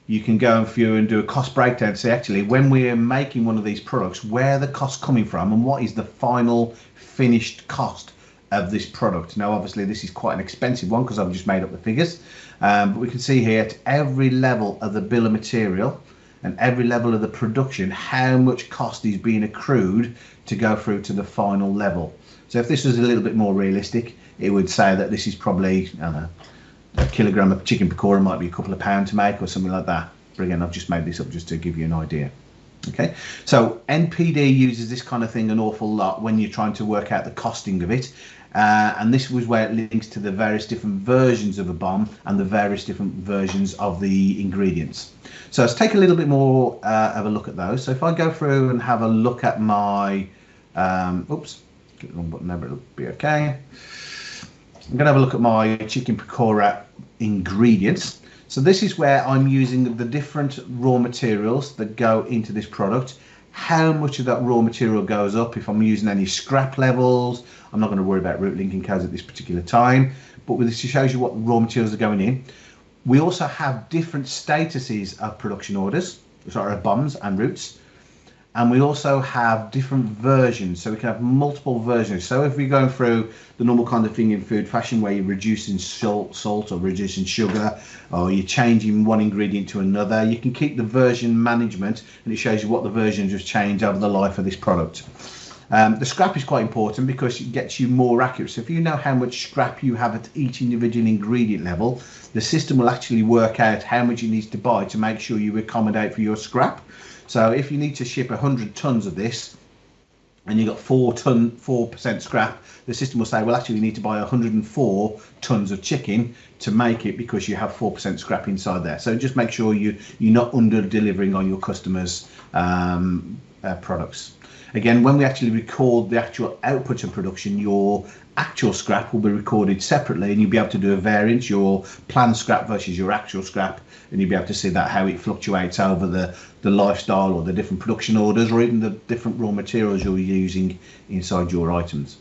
you can go and view and do a cost breakdown. Say, actually, when we're making one of these products, where the cost coming from and what is the final finished cost of this product. Now, obviously, this is quite an expensive one because I've just made up the figures. But we can see here at every level of the bill of material and every level of the production, how much cost is being accrued to go through to the final level. So if this was a little bit more realistic, it would say that this is probably, I don't know, a kilogram of chicken pakora might be a couple of pounds to make or something like that. But again, I've just made this up just to give you an idea. Okay, so NPD uses this kind of thing an awful lot when you're trying to work out the costing of it. And this was where it links to the various different versions of a BOM and the various different versions of the ingredients. So let's take a little bit more of a look at those. So if I go through and have a look at my, oops, get the wrong button there, but it'll be okay. I'm going to have a look at my chicken pakora ingredients. So this is where I'm using the different raw materials that go into this product. How much of that raw material goes up, if I'm using any scrap levels. I'm not going to worry about route linking codes at this particular time, but with this, it shows you what raw materials are going in. We also have different statuses of production orders, sorry, BOMs and routes. And we also have different versions, so we can have multiple versions. So if we're going through the normal kind of thing in food fashion where you're reducing salt or reducing sugar, or you're changing one ingredient to another, you can keep the version management, and it shows you what the versions have changed over the life of this product. The scrap is quite important because it gets you more accurate. So if you know how much scrap you have at each individual ingredient level, the system will actually work out how much you need to buy to make sure you accommodate for your scrap. So if you need to ship 100 tons of this and you've got 4% scrap, the system will say, well, actually, you need to buy 104 tons of chicken to make it because you have 4% scrap inside there. So just make sure you're not under delivering on your customers' products. Again, when we actually record the actual output of production, your actual scrap will be recorded separately, and you'll be able to do a variance, your planned scrap versus your actual scrap, and you'll be able to see that how it fluctuates over the lifestyle or the different production orders or even the different raw materials you're using inside your items.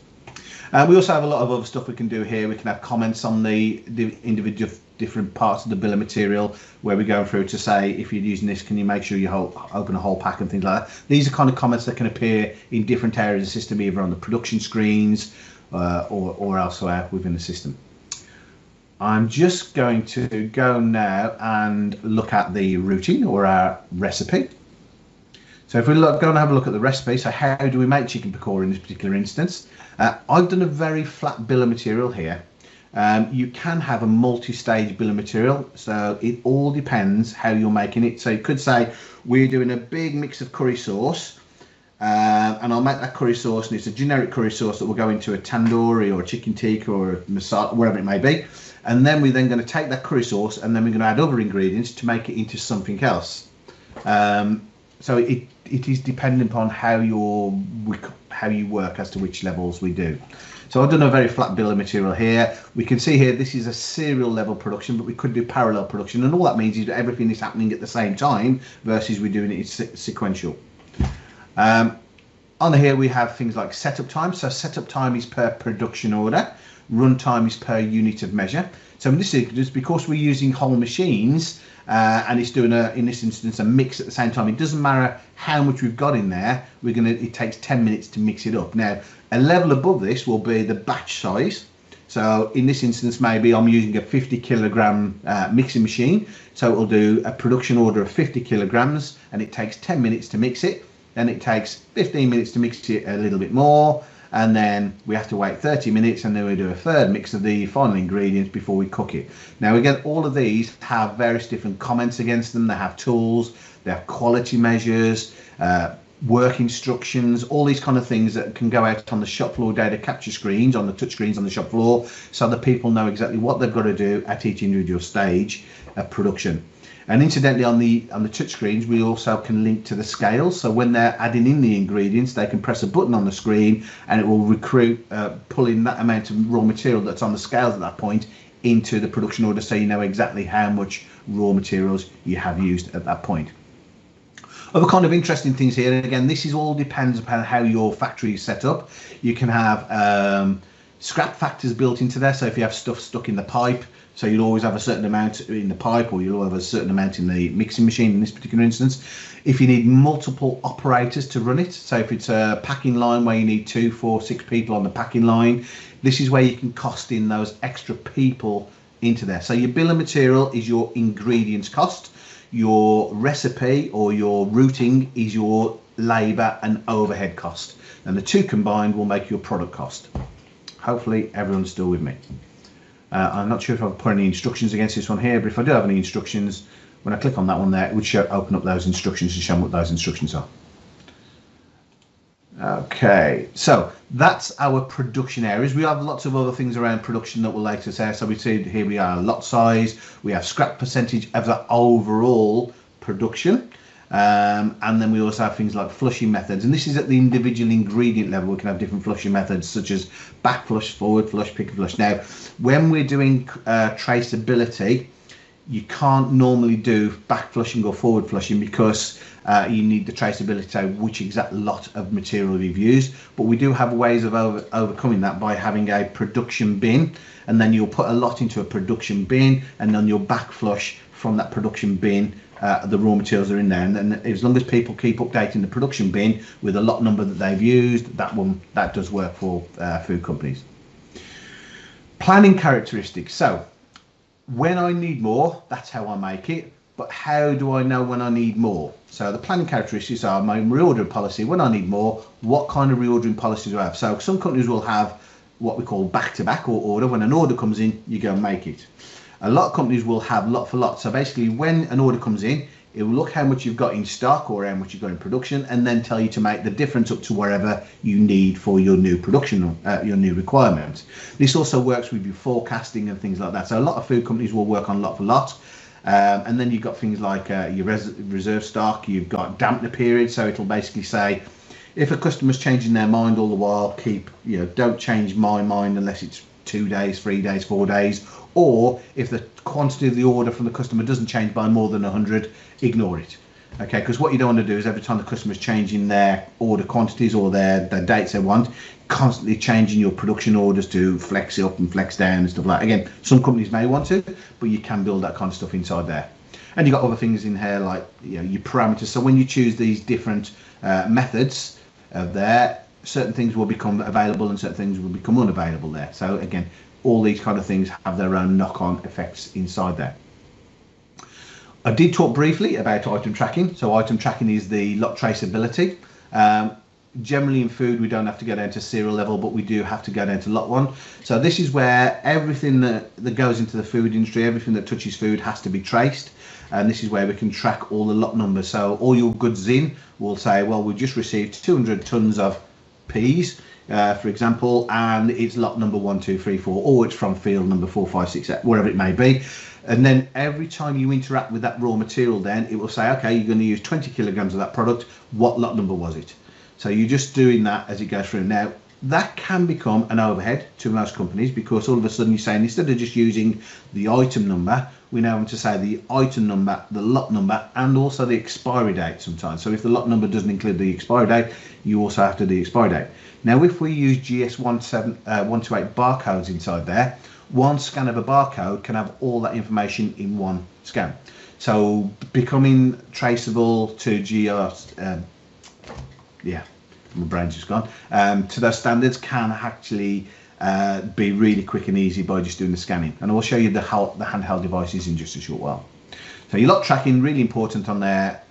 We also have a lot of other stuff we can do here. We can have comments on the individual different parts of the bill of material where we're going through to say, if you're using this, can you make sure you open a whole pack and things like that. These are kind of comments that can appear in different areas of the system, either on the production screens or elsewhere within the system. I'm just going to go now and look at the routing or our recipe. So if we go and have a look at the recipe, so how do we make chicken pakora in this particular instance? I've done a very flat bill of material here. You can have a multi-stage bill of material, so it all depends how you're making it. So you could say we're doing a big mix of curry sauce, and I'll make that curry sauce, and it's a generic curry sauce that will go into a tandoori or a chicken tikka or a masala, whatever it may be. And then we're then going to take that curry sauce and then we're going to add other ingredients to make it into something else. So it is dependent upon how you work as to which levels we do. So I've done a very flat bill of material here. We can see here this is a serial level production, but we could do parallel production, and all that means is that everything is happening at the same time versus we're doing it sequential. On here we have things like setup time. So setup time is per production order. runtime is per unit of measure. So in this instance, because we're using whole machines, and it's doing in this instance a mix at the same time, it doesn't matter how much we've got in there, it takes 10 minutes to mix it up. Now a level above this will be the batch size. So in this instance, maybe I'm using a 50 kilogram mixing machine, so it will do a production order of 50 kilograms, and it takes 10 minutes to mix it. Then it takes 15 minutes to mix it a little bit more, and then we have to wait 30 minutes, and then we do a third mix of the final ingredients before we cook it. Now again, all of these have various different comments against them. They have tools, they have quality measures, work instructions, all these kind of things that can go out on the shop floor data capture screens, on the touch screens on the shop floor, so that people know exactly what they've got to do at each individual stage of production. And incidentally, on the touch screens, we also can link to the scales. So when they're adding in the ingredients, they can press a button on the screen and it will pull in that amount of raw material that's on the scales at that point into the production order, so you know exactly how much raw materials you have used at that point. Other kind of interesting things here, and again, this is all depends upon how your factory is set up. You can have scrap factors built into there. So if you have stuff stuck in the pipe, so you'll always have a certain amount in the pipe, or you'll have a certain amount in the mixing machine in this particular instance. If you need multiple operators to run it, so if it's a packing line where you need 2, 4, 6 people on the packing line, this is where you can cost in those extra people into there. So your bill of material is your ingredients cost. Your recipe or your routing is your labour and overhead cost, and the two combined will make your product cost. Hopefully everyone's still with me. I'm not sure if I've put any instructions against this one here, but if I do have any instructions, when I click on that one there, it would open up those instructions and show me what those instructions are. Okay, so that's our production areas. We have lots of other things around production that we'll later say. So we see here we are lot size, we have scrap percentage of the overall production, and then we also have things like flushing methods, and this is at the individual ingredient level. We can have different flushing methods such as back flush, forward flush, pick and flush. Now when we're doing traceability, you can't normally do back flushing or forward flushing because you need the traceability to which exact lot of material you've used. But we do have ways of overcoming that by having a production bin, and then you'll put a lot into a production bin, and then you'll back flush from that production bin. The raw materials are in there, and then as long as people keep updating the production bin with a lot number that they've used, that does work for food companies. Planning characteristics. So when I need more, that's how I make it. But how do I know when I need more? So the planning characteristics are my reordering policy. When I need more, what kind of reordering policy do I have? So some companies will have what we call back-to-back or order. When an order comes in, you go and make it. A lot of companies will have lot for lot. So basically when an order comes in, it will look how much you've got in stock or how much you've got in production, and then tell you to make the difference up to wherever you need for your new production, your new requirement. This also works with your forecasting and things like that. So a lot of food companies will work on lot for lot. And then you've got things like your reserve stock, you've got dampener period. So it'll basically say, if a customer's changing their mind all the while, don't change my mind unless it's 2 days, 3 days, 4 days. Or if the quantity of the order from the customer doesn't change by more than 100, ignore it. Okay, because what you don't want to do is every time the customer's changing their order quantities or their dates they want, constantly changing your production orders to flex it up and flex down and stuff like that. Again, some companies may want to, but you can build that kind of stuff inside there. And you've got other things in here like your parameters. So when you choose these different methods there, certain things will become available and certain things will become unavailable there. So again, all these kind of things have their own knock-on effects inside there. I did talk briefly about item tracking. So item tracking is the lot traceability. Generally in food, we don't have to go down to serial level, but we do have to go down to lot one. So this is where everything that goes into the food industry, everything that touches food has to be traced. And this is where we can track all the lot numbers. So all your goods in will say, well, we just received 200 tons of peas, for example, and it's lot number 1, 2, 3, 4, or it's from field number 4, 5, 6, wherever it may be. And then every time you interact with that raw material, then it will say, okay, you're going to use 20 kilograms of that product. What lot number was it? So you're just doing that as it goes through. Now, That can become an overhead to most companies, because all of a sudden you're saying, instead of just using the item number, we now want to say the item number, the lot number, and also the expiry date sometimes. So if the lot number doesn't include the expiry date, you also have to do the expiry date. Now, if we use GS128 barcodes inside there, one scan of a barcode can have all that information in one scan. So becoming traceable to my brain's just gone, to those standards can actually be really quick and easy by just doing the scanning. And I will show you the handheld devices in just a short while. So your lot tracking, really important on there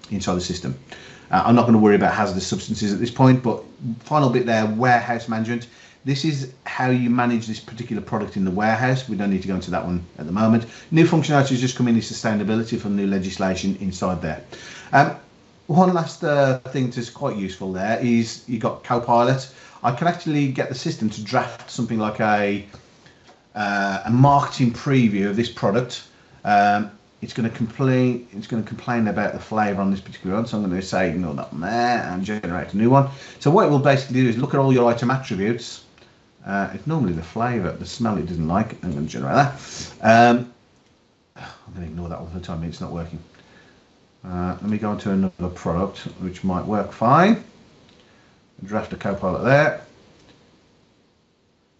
inside the system. I'm not going to worry about hazardous substances at this point, but final bit there, warehouse management. This is how you manage this particular product in the warehouse. We don't need to go into that one at the moment. New functionality has just come in, is sustainability from new legislation inside there. One last thing that's quite useful there is you've got Copilot. I can actually get the system to draft something like a marketing preview of this product. It's going to complain about the flavour on this particular one, so I'm going to say ignore that one there and generate a new one. So what it will basically do is look at all your item attributes. It's normally the flavour, the smell it doesn't like. I'm going to generate that. I'm going to ignore that one for the time being, it's not working. Let me go on to another product which might work fine. Draft a Copilot there.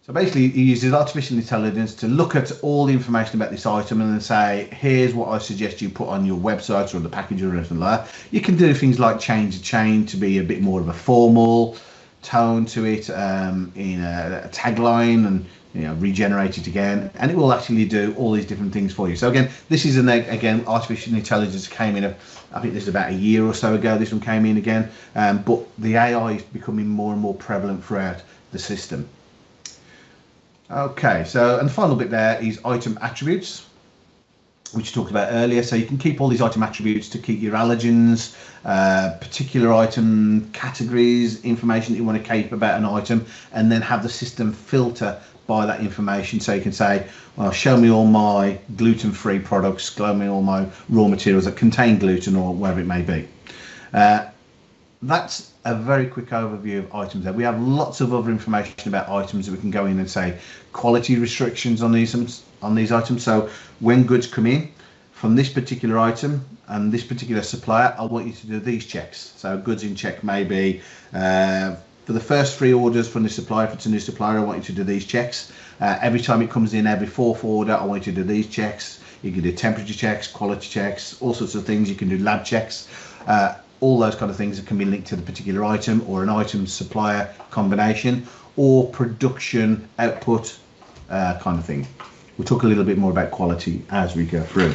So basically it uses artificial intelligence to look at all the information about this item and then say, here's what I suggest you put on your website or on the package or anything like that. You can do things like change the chain to be a bit more of a formal tone to it, in a tagline, and regenerate it again, and it will actually do all these different things for you. So again, this is again artificial intelligence came in, I think this is about a year or so ago this one came in again, but the AI is becoming more and more prevalent throughout the system. Okay, so and the final bit there is item attributes, which you talked about earlier. So you can keep all these item attributes to keep your allergens, particular item categories, information that you want to keep about an item, and then have the system filter by that information. So you can say, well, show me all my gluten-free products, show me all my raw materials that contain gluten or whatever it may be. That's a very quick overview of items there. We have lots of other information about items that we can go in and say quality restrictions on these items. So when goods come in from this particular item and this particular supplier, I want you to do these checks. So goods in check may be for the first 3 orders from the supplier. If it's a new supplier, I want you to do these checks. Every time it comes in, every 4th order, I want you to do these checks. You can do temperature checks, quality checks, all sorts of things. You can do lab checks. All those kind of things that can be linked to the particular item or an item supplier combination or production output kind of thing. We'll talk a little bit more about quality as we go through.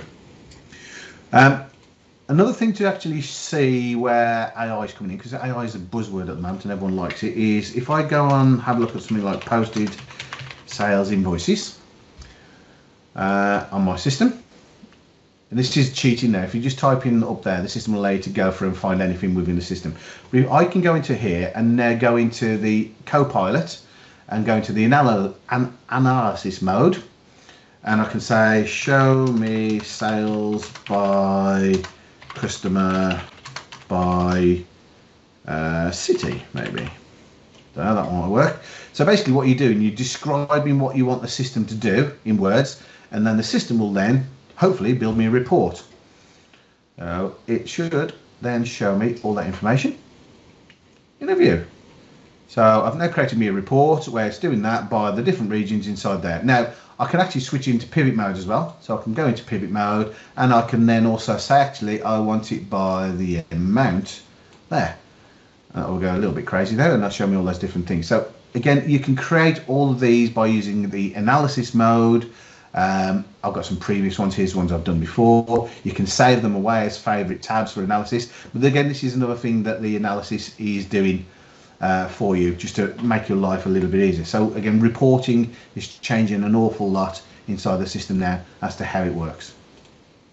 Another thing to actually see where AI is coming in, because AI is a buzzword at the moment and everyone likes it, is if I go on, have a look at something like posted sales invoices on my system. And this is cheating now. If you just type in up there, the system will allow you to go through and find anything within the system. But I can go into here and now go into the Copilot and go into the analysis mode. And I can say, show me sales by customer by city, maybe. So that might work. So basically what you're doing, you're describing what you want the system to do in words, and then the system will then hopefully build me a report. It should then show me all that information in a view. So I've now created me a report where it's doing that by the different regions inside there. Now I can actually switch into pivot mode as well. So I can go into pivot mode and I can then also say, actually, I want it by the amount there. That will go a little bit crazy there, and that'll show me all those different things. So again, you can create all of these by using the analysis mode. I've got some previous ones. Here's ones I've done before. You can save them away as favorite tabs for analysis. But again, this is another thing that the analysis is doing for you, just to make your life a little bit easier. So again, reporting is changing an awful lot inside the system now as to how it works.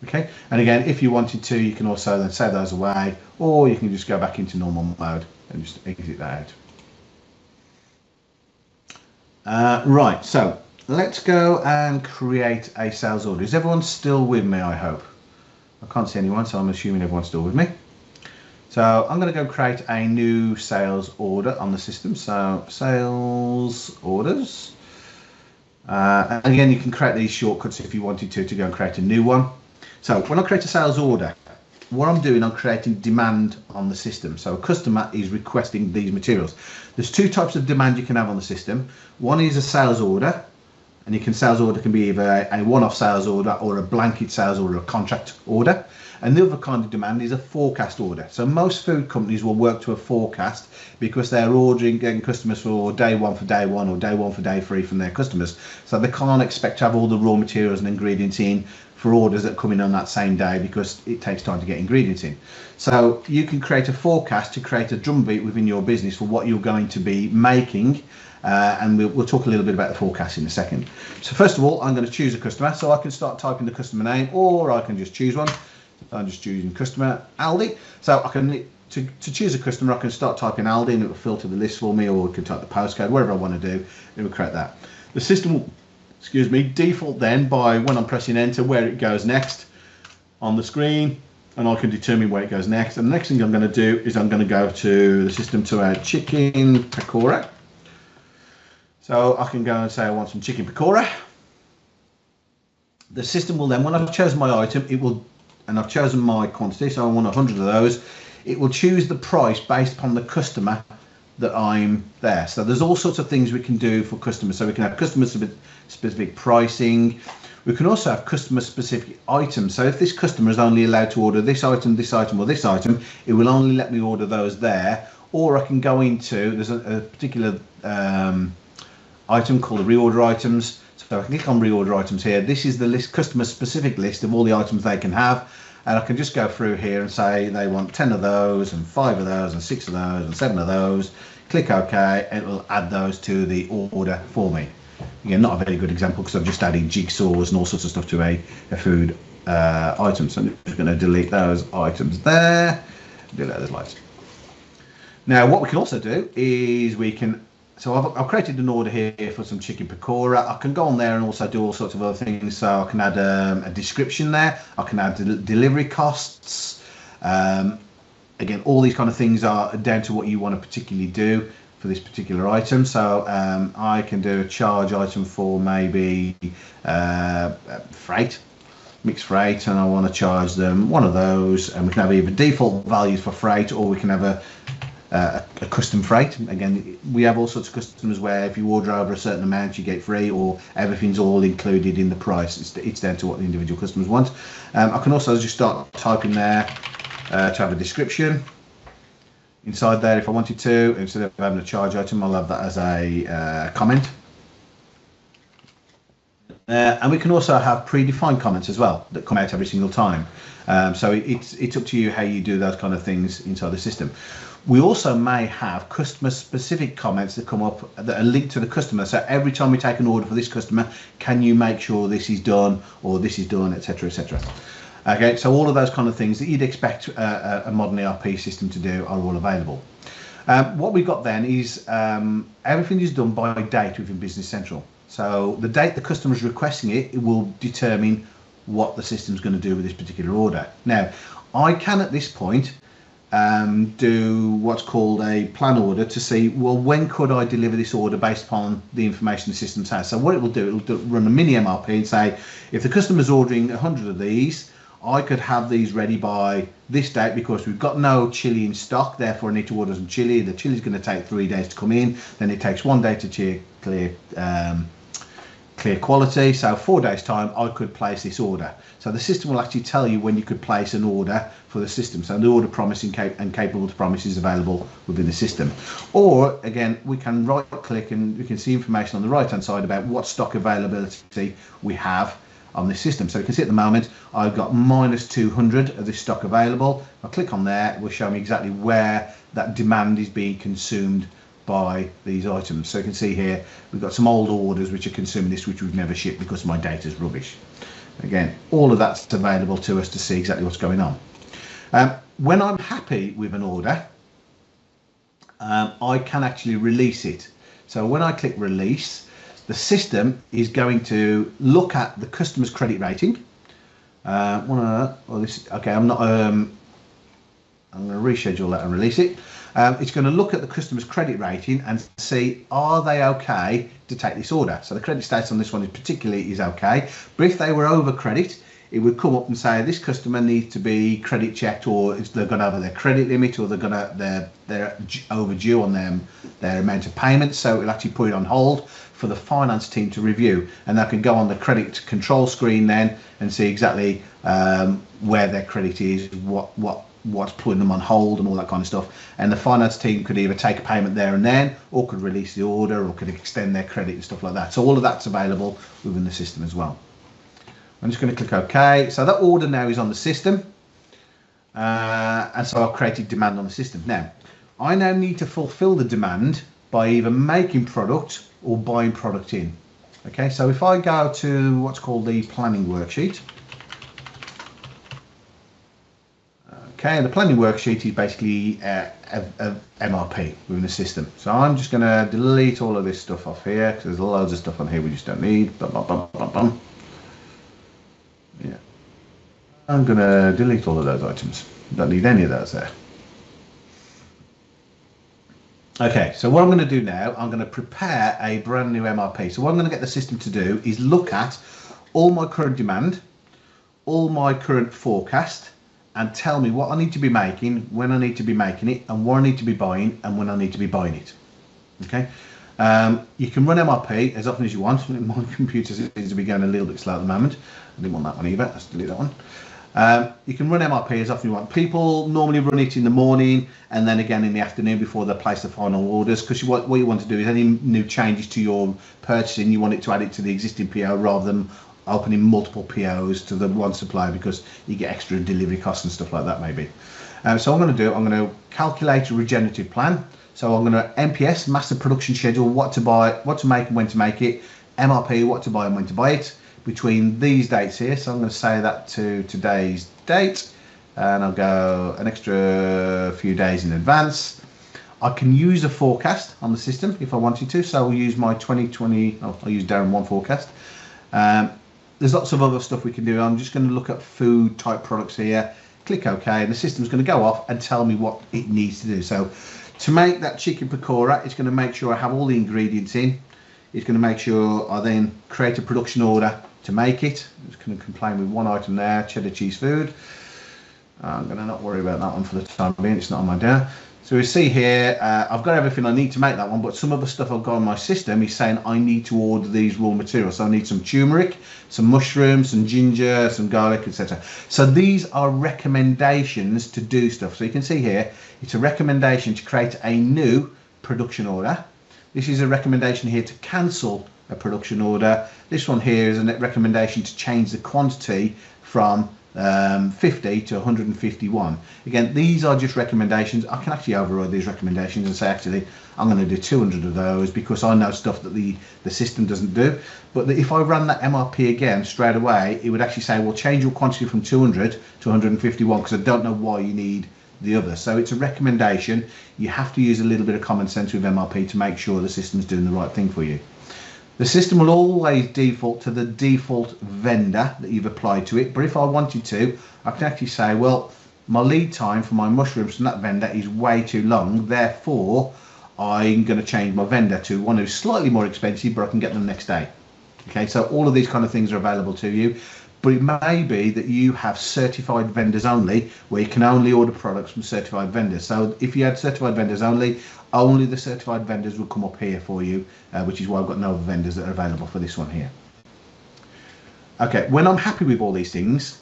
Okay, and again, if you wanted to, you can also then save those away, or you can just go back into normal mode and just exit that out. Right, so let's go and create a sales order. Is everyone still with me, I hope? I can't see anyone, so I'm assuming everyone's still with me. So I'm going to go create a new sales order on the system. So sales orders. And again, you can create these shortcuts if you wanted to go and create a new one. So when I create a sales order, what I'm doing, I'm creating demand on the system. So a customer is requesting these materials. There's two types of demand you can have on the system. One is a sales order, and sales order can be either a one-off sales order or a blanket sales order, a contract order. And the other kind of demand is a forecast order. So most food companies will work to a forecast because they're getting customers for day one or day one for day three from their customers. So they can't expect to have all the raw materials and ingredients in for orders that come in on that same day because it takes time to get ingredients in. So you can create a forecast to create a drumbeat within your business for what you're going to be making. And we'll talk a little bit about the forecast in a second. So first of all, I'm going to choose a customer. So I can start typing the customer name, or I can just choose one. I'm just choosing customer Aldi. So I can to choose a customer, I can start typing Aldi and it will filter the list for me, or I can type the postcode, whatever I want to do, it will create that. The system will, default then by when I'm pressing enter where it goes next on the screen, and I can determine where it goes next. And the next thing I'm going to do is I'm going to go to the system to add chicken pakora. So I can go and say I want some chicken pakora. The system will then, when I've chosen my item, it will, and I've chosen my quantity, so I want 100 of those, it will choose the price based upon the customer that I'm there. So there's all sorts of things we can do for customers. So we can have customer specific pricing. We can also have customer specific items. So if this customer is only allowed to order this item, or this item, it will only let me order those there. Or I can go into, there's a particular item called the reorder items. So I can click on reorder items here. This is the list, customer specific list of all the items they can have. And I can just go through here and say they want 10 of those and 5 of those and 6 of those and 7 of those. Click OK, and it will add those to the order for me. Again, not a very good example because I've just added jigsaws and all sorts of stuff to a food item. So I'm just going to delete those items there. Delete those lights. Now, what we can also do is we can, so I've created an order here for some chicken pakora. I can go on there and also do all sorts of other things. So I can add a description there. I can add delivery costs. Again, all these kind of things are down to what you want to particularly do for this particular item. So I can do a charge item for maybe freight, mixed freight, and I want to charge them one of those. And we can have either default values for freight, or we can have a custom freight. Again, we have all sorts of customers where if you order over a certain amount you get free, or everything's all included in the price. It's down to what the individual customers want. I can also just start typing there to have a description inside there if I wanted to. Instead of having a charge item, I'll have that as a comment. And we can also have predefined comments as well that come out every single time. So it's up to you how you do those kind of things inside the system. We also may have customer specific comments that come up that are linked to the customer. So every time we take an order for this customer, can you make sure this is done, or this is done, etc., etc. Okay, so all of those kind of things that you'd expect a modern ERP system to do are all available. What we've got then is everything is done by date within Business Central. So the date the customer is requesting it, it will determine what the system's going to do with this particular order. Now, I can at this point do what's called a plan order to see, well, when could I deliver this order based upon the information the system has. So what it will do, it will run a mini MRP and say, if the customer's ordering 100 of these, I could have these ready by this date because we've got no chili in stock, therefore I need to order some chili. The chili is going to take 3 days to come in, then it takes 1 day to clear quality. So 4 days time I could place this order. So the system will actually tell you when you could place an order for the system. So the order promising and capable to promise is available within the system. Or again, we can right click and we can see information on the right hand side about what stock availability we have on this system. So you can see at the moment I've got -200 of this stock available. I'll click on there, it will show me exactly where that demand is being consumed by these items. So you can see here we've got some old orders which are consuming this, which we've never shipped because my data is rubbish. Again, all of that's available to us to see exactly what's going on. When I'm happy with an order, I can actually release it. So when I click release, the system is going to look at the customer's credit rating. Okay, I'm not I'm going to reschedule that and release it. It's going to look at the customer's credit rating and see, are they okay to take this order? So the credit status on this one is okay. But if they were over credit, it would come up and say this customer needs to be credit checked, or they've gone over their credit limit, or they're overdue on their amount of payments. So it'll actually put it on hold for the finance team to review, and they can go on the credit control screen then and see exactly where their credit is, what's putting them on hold and all that kind of stuff. And the finance team could either take a payment there and then, or could release the order, or could extend their credit and stuff like that. So all of that's available within the system as well. I'm just going to click OK. So that order now is on the system. And so I've created demand on the system. Now, I now need to fulfill the demand by either making product or buying product in. Okay, so if I go to what's called the planning worksheet. Okay, the planning worksheet is basically a MRP within the system. So I'm just going to delete all of this stuff off here, because there's loads of stuff on here we just don't need. Bum, bum, bum, bum, bum. Yeah, I'm going to delete all of those items. Don't need any of those there. Okay, so what I'm going to do now, I'm going to prepare a brand new MRP. So what I'm going to get the system to do is look at all my current demand, all my current forecast, and tell me what I need to be making, when I need to be making it, and what I need to be buying, and when I need to be buying it. Okay, you can run MRP as often as you want. My computer seems to be going a little bit slow at the moment. I didn't want that one either. Let's delete that one. You can run MRP as often as you want. People normally run it in the morning and then again in the afternoon before they place the final orders, because what you want to do is any new changes to your purchasing, you want it to add it to the existing PO rather than opening multiple POs to the one supplier, because you get extra delivery costs and stuff like that maybe. So I'm going to calculate a regenerative plan. So I'm going to MPS, master production schedule, what to buy, what to make and when to make it, MRP, what to buy and when to buy it, between these dates here. So I'm going to say that to today's date, and I'll go an extra few days in advance. I can use a forecast on the system if I wanted to, so I'll use my 2020, I'll use Darren 1 forecast. There's lots of other stuff we can do. I'm just going to look at food type products here, click OK, and the system's going to go off and tell me what it needs to do. So to make that chicken pakora, it's going to make sure I have all the ingredients in. It's going to make sure I then create a production order to make it. I'm just going to complain with one item there, cheddar cheese food. I'm going to not worry about that one for the time being, it's not on my dinner. So we see here, I've got everything I need to make that one, but some of the stuff I've got on my system is saying I need to order these raw materials. So I need some turmeric, some mushrooms, some ginger, some garlic, etc. So these are recommendations to do stuff. So you can see here, it's a recommendation to create a new production order. This is a recommendation here to cancel a production order. This one here is a recommendation to change the quantity from 50 to 151. Again, these are just recommendations. I can actually override these recommendations and say, actually, I'm going to do 200 of those because I know stuff that the system doesn't do. But if I run that MRP again straight away, it would actually say, well, change your quantity from 200 to 151, because I don't know why you need the other. So it's a recommendation. You have to use a little bit of common sense with MRP to make sure the system's doing the right thing for you. The system will always default to the default vendor that you've applied to it, but if I wanted to, I can actually say, well, my lead time for my mushrooms from that vendor is way too long, therefore I'm going to change my vendor to one who's slightly more expensive, but I can get them next day. Okay, so all of these kind of things are available to you, but it may be that you have certified vendors only, where you can only order products from certified vendors. So if you had certified vendors only the certified vendors will come up here for you, which is why I've got no other vendors that are available for this one here. Okay, when I'm happy with all these things,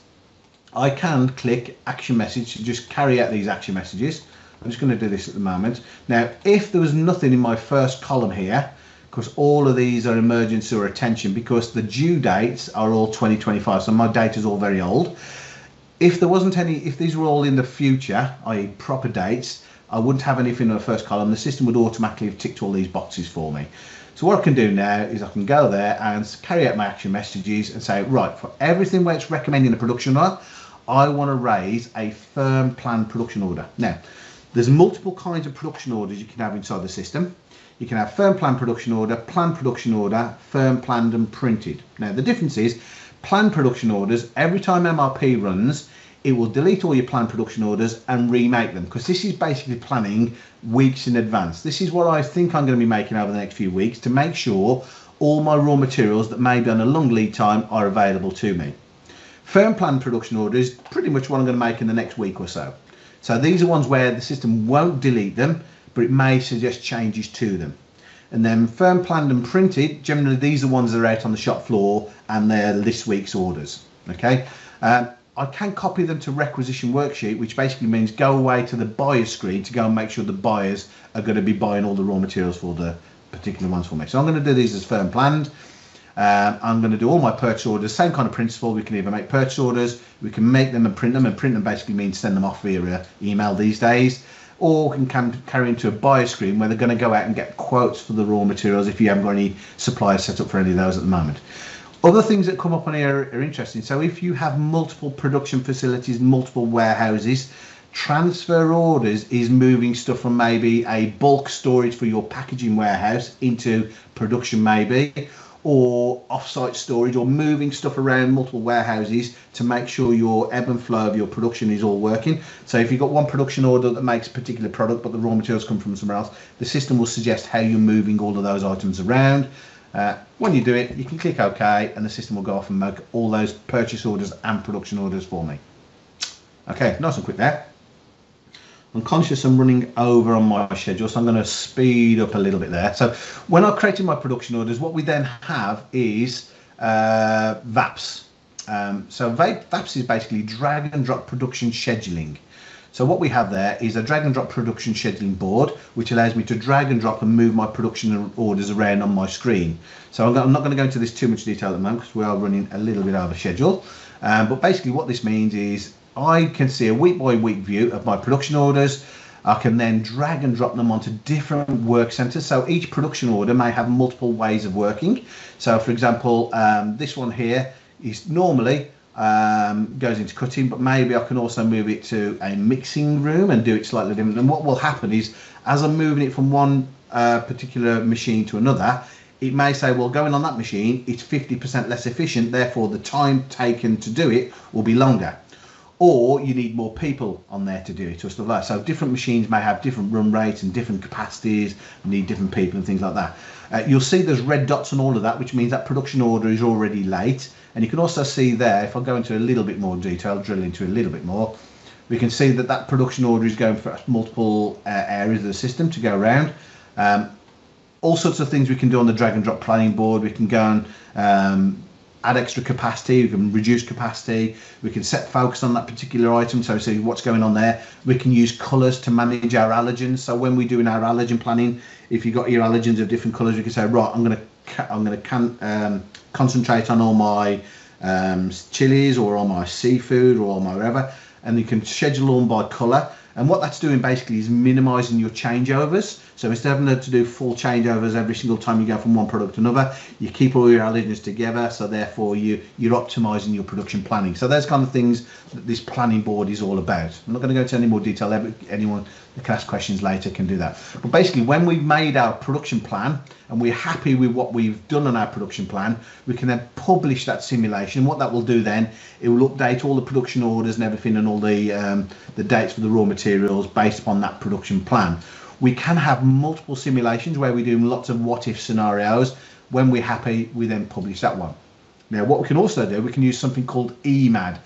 I can click action message to just carry out these action messages. I'm just going to do this at the moment. Now, if there was nothing in my first column here, because all of these are emergency or attention, because the due dates are all 2025, so my data is all very old. If there wasn't any, if these were all in the future, i.e. proper dates, I wouldn't have anything in the first column. The system would automatically have ticked all these boxes for me. So what I can do now is I can go there and carry out my action messages and say, right, for everything where it's recommending a production order, I want to raise a firm planned production order. Now, there's multiple kinds of production orders you can have inside the system. You can have firm planned production order, firm planned and printed. Now, the difference is planned production orders, every time MRP runs, It will delete all your planned production orders and remake them, because this is basically planning weeks in advance. This is what I think I'm going to be making over the next few weeks to make sure all my raw materials that may be on a long lead time are available to me. Firm planned production orders, pretty much what I'm going to make in the next week or so. So these are ones where the system won't delete them, but it may suggest changes to them. And then firm planned and printed, generally these are ones that are out on the shop floor and they're this week's orders. Okay, I can copy them to requisition worksheet, which basically means go away to the buyer screen to go and make sure the buyers are going to be buying all the raw materials for the particular ones for me. So I'm going to do these as firm planned. I'm going to do all my purchase orders, same kind of principle. We can either make purchase orders, we can make them and print them, and print them basically means send them off via email these days, or we can carry into a buyer screen where they're going to go out and get quotes for the raw materials if you haven't got any suppliers set up for any of those at the moment. Other things that come up on here are interesting. So if you have multiple production facilities, multiple warehouses, transfer orders is moving stuff from maybe a bulk storage for your packaging warehouse into production maybe, or off-site storage, or moving stuff around multiple warehouses to make sure your ebb and flow of your production is all working. So if you've got one production order that makes a particular product but the raw materials come from somewhere else, the system will suggest how you're moving all of those items around. When you do it, you can click OK and the system will go off and make all those purchase orders and production orders for me. Okay, nice and quick there. I'm conscious I'm running over on my schedule, so I'm going to speed up a little bit there. So when I've created my production orders, what we then have is VAPs. So VAPs is basically drag and drop production scheduling. So what we have there is a drag and drop production scheduling board, which allows me to drag and drop and move my production orders around on my screen. So I'm not going to go into this too much detail at the moment because we are running a little bit over schedule. But basically what this means is I can see a week by week view of my production orders. I can then drag and drop them onto different work centers. So each production order may have multiple ways of working. So for example, this one here is normally goes into cutting, but maybe I can also move it to a mixing room and do it slightly different. And what will happen is, as I'm moving it from one particular machine to another, it may say, well, going on that machine, it's 50% less efficient, therefore the time taken to do it will be longer. Or you need more people on there to do it, or stuff like that. So different machines may have different run rates and different capacities, need different people and things like that. You'll see there's red dots on all of that, which means that production order is already late. And you can also see there, if I go into a little bit more detail, drill into a little bit more, we can see that that production order is going for multiple areas of the system to go around. All sorts of things we can do on the drag and drop planning board. We can go and add extra capacity, we can reduce capacity, we can set focus on that particular item, so see what's going on there. We can use colours to manage our allergens. So when we're doing our allergen planning, if you've got your allergens of different colours, we can say, right, I'm going to concentrate on all my chilies or all my seafood or all my whatever, and you can schedule them by colour. And what that's doing basically is minimising your changeovers. So instead of having to do full changeovers every single time you go from one product to another, you keep all your allergens together, so therefore you're optimising your production planning. So those kind of things that this planning board is all about. I'm not going to go into any more detail. Anyone that can ask questions later can do that. But basically, when we've made our production plan and we're happy with what we've done on our production plan, we can then publish that simulation. What that will do then, it will update all the production orders and everything, and all the dates for the raw materials based upon that production plan. We can have multiple simulations where we do lots of what if scenarios. When we're happy, we then publish that one. Now, what we can also do, we can use something called EMAD,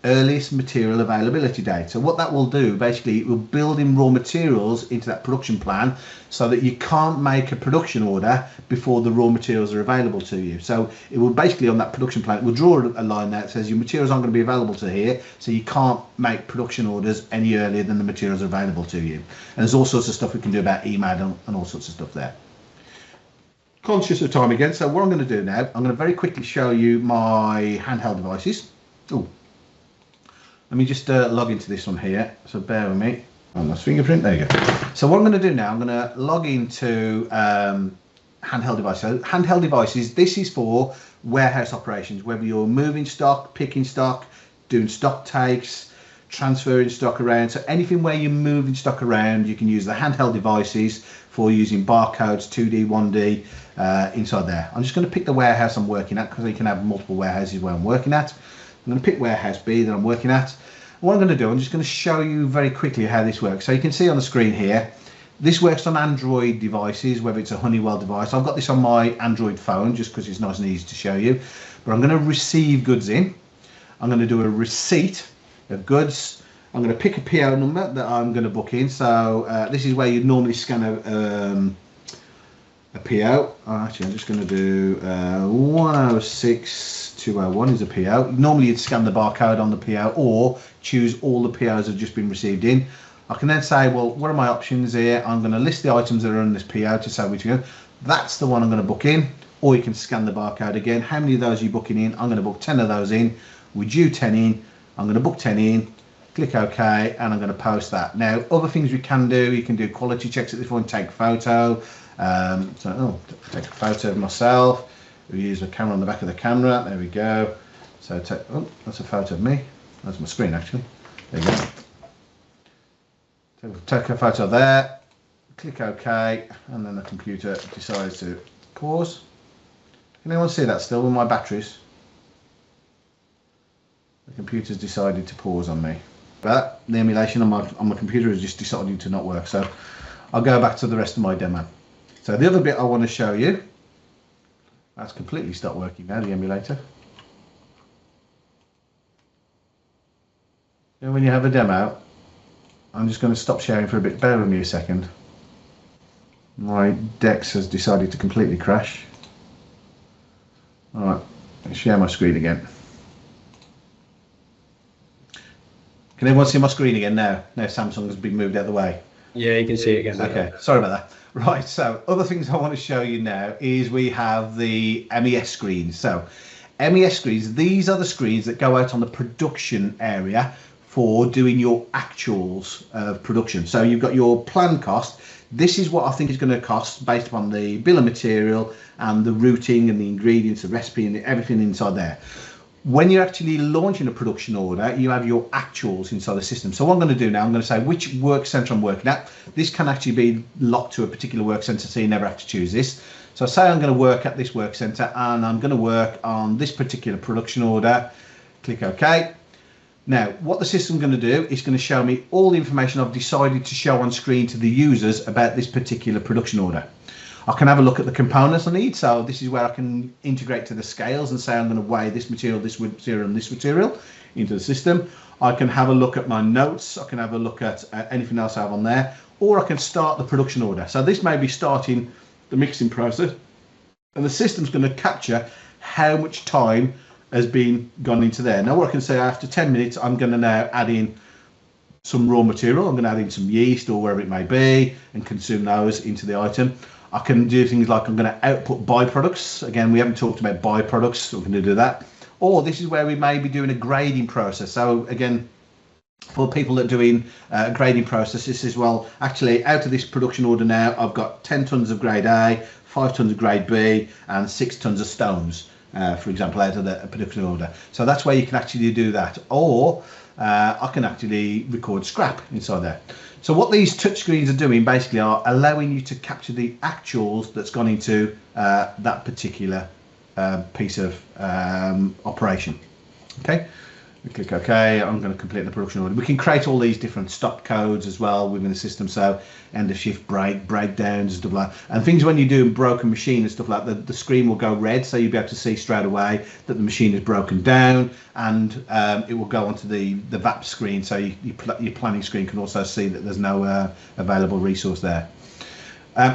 earliest material availability date. So what that will do, basically, it will build in raw materials into that production plan so that you can't make a production order before the raw materials are available to you. So it will basically, on that production plan, it will draw a line there that says your materials aren't going to be available to here, so you can't make production orders any earlier than the materials are available to you. And there's all sorts of stuff we can do about EMAD and all sorts of stuff there. Conscious of time again, so what I'm going to do now, I'm going to very quickly show you my handheld devices. Oh, let me just log into this one here, so bear with me. On my fingerprint, there you go. So what I'm going to do now, I'm going to log into handheld devices. So handheld devices, this is for warehouse operations, whether you're moving stock, picking stock, doing stock takes, transferring stock around. So anything where you're moving stock around, you can use the handheld devices for using barcodes, 2D, 1D inside there. I'm just going to pick the warehouse I'm working at, because you can have multiple warehouses where I'm working at. I'm going to pick warehouse B that I'm working at. What I'm going to do, I'm just going to show you very quickly how this works. So you can see on the screen here, this works on Android devices, whether it's a Honeywell device. I've got this on my Android phone just because it's nice and easy to show you. But I'm going to receive goods in. I'm going to do a receipt of goods. I'm going to pick a PO number that I'm going to book in. So this is where you'd normally scan a PO. Actually, I'm just going to do 106201 is a PO. Normally you'd scan the barcode on the PO or choose all the POs that have just been received in. I can then say, well, what are my options here? I'm going to list the items that are on this PO to say which one. That's the one I'm going to book in. Or you can scan the barcode again. How many of those are you booking in? I'm going to book 10 of those in. We due 10 in. I'm going to book 10 in. Click OK, and I'm going to post that. Now, other things we can do, you can do quality checks at this point, take a photo. Take a photo of myself. We use the camera on the back of the camera. There we go. So that's a photo of me. That's my screen actually. There you go. Take a photo there. Click OK, and then the computer decides to pause. Can anyone see that still with my batteries? The computer's decided to pause on me. But the emulation on my computer has just decided to not work. So I'll go back to the rest of my demo. So the other bit I want to show you, that's completely stopped working now, the emulator. And when you have a demo, I'm just going to stop sharing for a bit. Bear with me a second. My Dex has decided to completely crash. All right, let's share my screen again. Can everyone see my screen again now? Now Samsung has been moved out of the way. Yeah, you can see it again. Okay, sorry about that. Right, so other things I want to show you now is we have the MES screens. So MES screens, these are the screens that go out on the production area for doing your actuals of production. So you've got your planned cost. This is what I think is going to cost based upon the bill of material and the routing and the ingredients, the recipe and everything inside there. When you're actually launching a production order, you have your actuals inside the system. So what I'm going to do now, I'm going to say which work center I'm working at. This can actually be locked to a particular work center, so you never have to choose this. So say I'm going to work at this work center and I'm going to work on this particular production order. Click OK. Now, what the system's going to do is going to show me all the information I've decided to show on screen to the users about this particular production order. I can have a look at the components I need. So this is where I can integrate to the scales and say I'm going to weigh this material, and this material into the system. I can have a look at my notes. I can have a look at anything else I have on there, or I can start the production order. So this may be starting the mixing process, and the system's going to capture how much time has been gone into there. Now what I can say, after 10 minutes, I'm going to now add in some raw material. I'm going to add in some yeast or wherever it may be and consume those into the item. I can do things like I'm going to output byproducts. Again, we haven't talked about byproducts, so we're going to do that. Or this is where we may be doing a grading process. So again, for people that are doing a grading process, this is, well, actually out of this production order now, I've got 10 tons of grade A, 5 tons of grade B, and 6 tons of stones, for example, out of the production order. So that's where you can actually do that. Or I can actually record scrap inside there. So what these touchscreens are doing basically are allowing you to capture the actuals that's gone into that particular piece of operation. Okay, we click OK. I'm going to complete the production order. We can create all these different stop codes as well within the system. So end of shift break, breakdowns and stuff like that. And things when you do broken machine and stuff like that, the screen will go red, so you'll be able to see straight away that the machine is broken down, and it will go onto the VAP screen, so your planning screen can also see that there's no available resource there.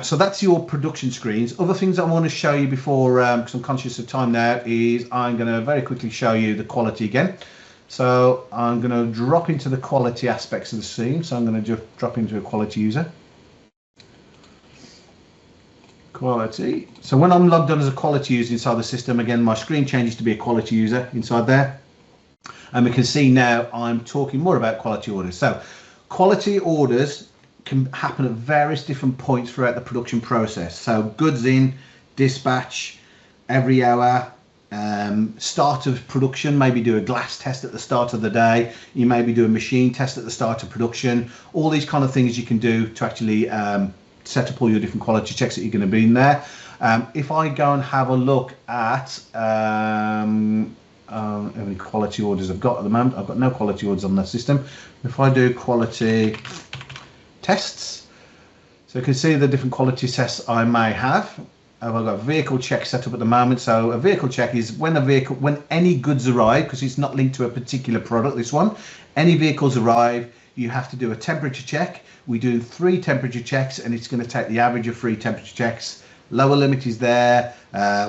So that's your production screens. Other things I want to show you before, because I'm conscious of time now, is I'm going to very quickly show you the quality again. So I'm going to drop into the quality aspects of the scene. So I'm going to just drop into a quality user. Quality. So when I'm logged on as a quality user inside the system, again, my screen changes to be a quality user inside there. And we can see now I'm talking more about quality orders. So quality orders can happen at various different points throughout the production process. So goods in, dispatch, every hour, start of production, maybe do a glass test at the start of the day, you maybe do a machine test at the start of production. All these kind of things you can do to actually set up all your different quality checks that you're going to be in there. If I go and have a look at how many quality orders I've got at the moment. I've got no quality orders on the system. If I do quality tests, so you can see the different quality tests I may have. I've got vehicle check set up at the moment. So a vehicle check is when any goods arrive, because it's not linked to a particular product, this one, any vehicles arrive, you have to do a temperature check. We do 3 temperature checks, and it's going to take the average of 3 temperature checks. Lower limit is there,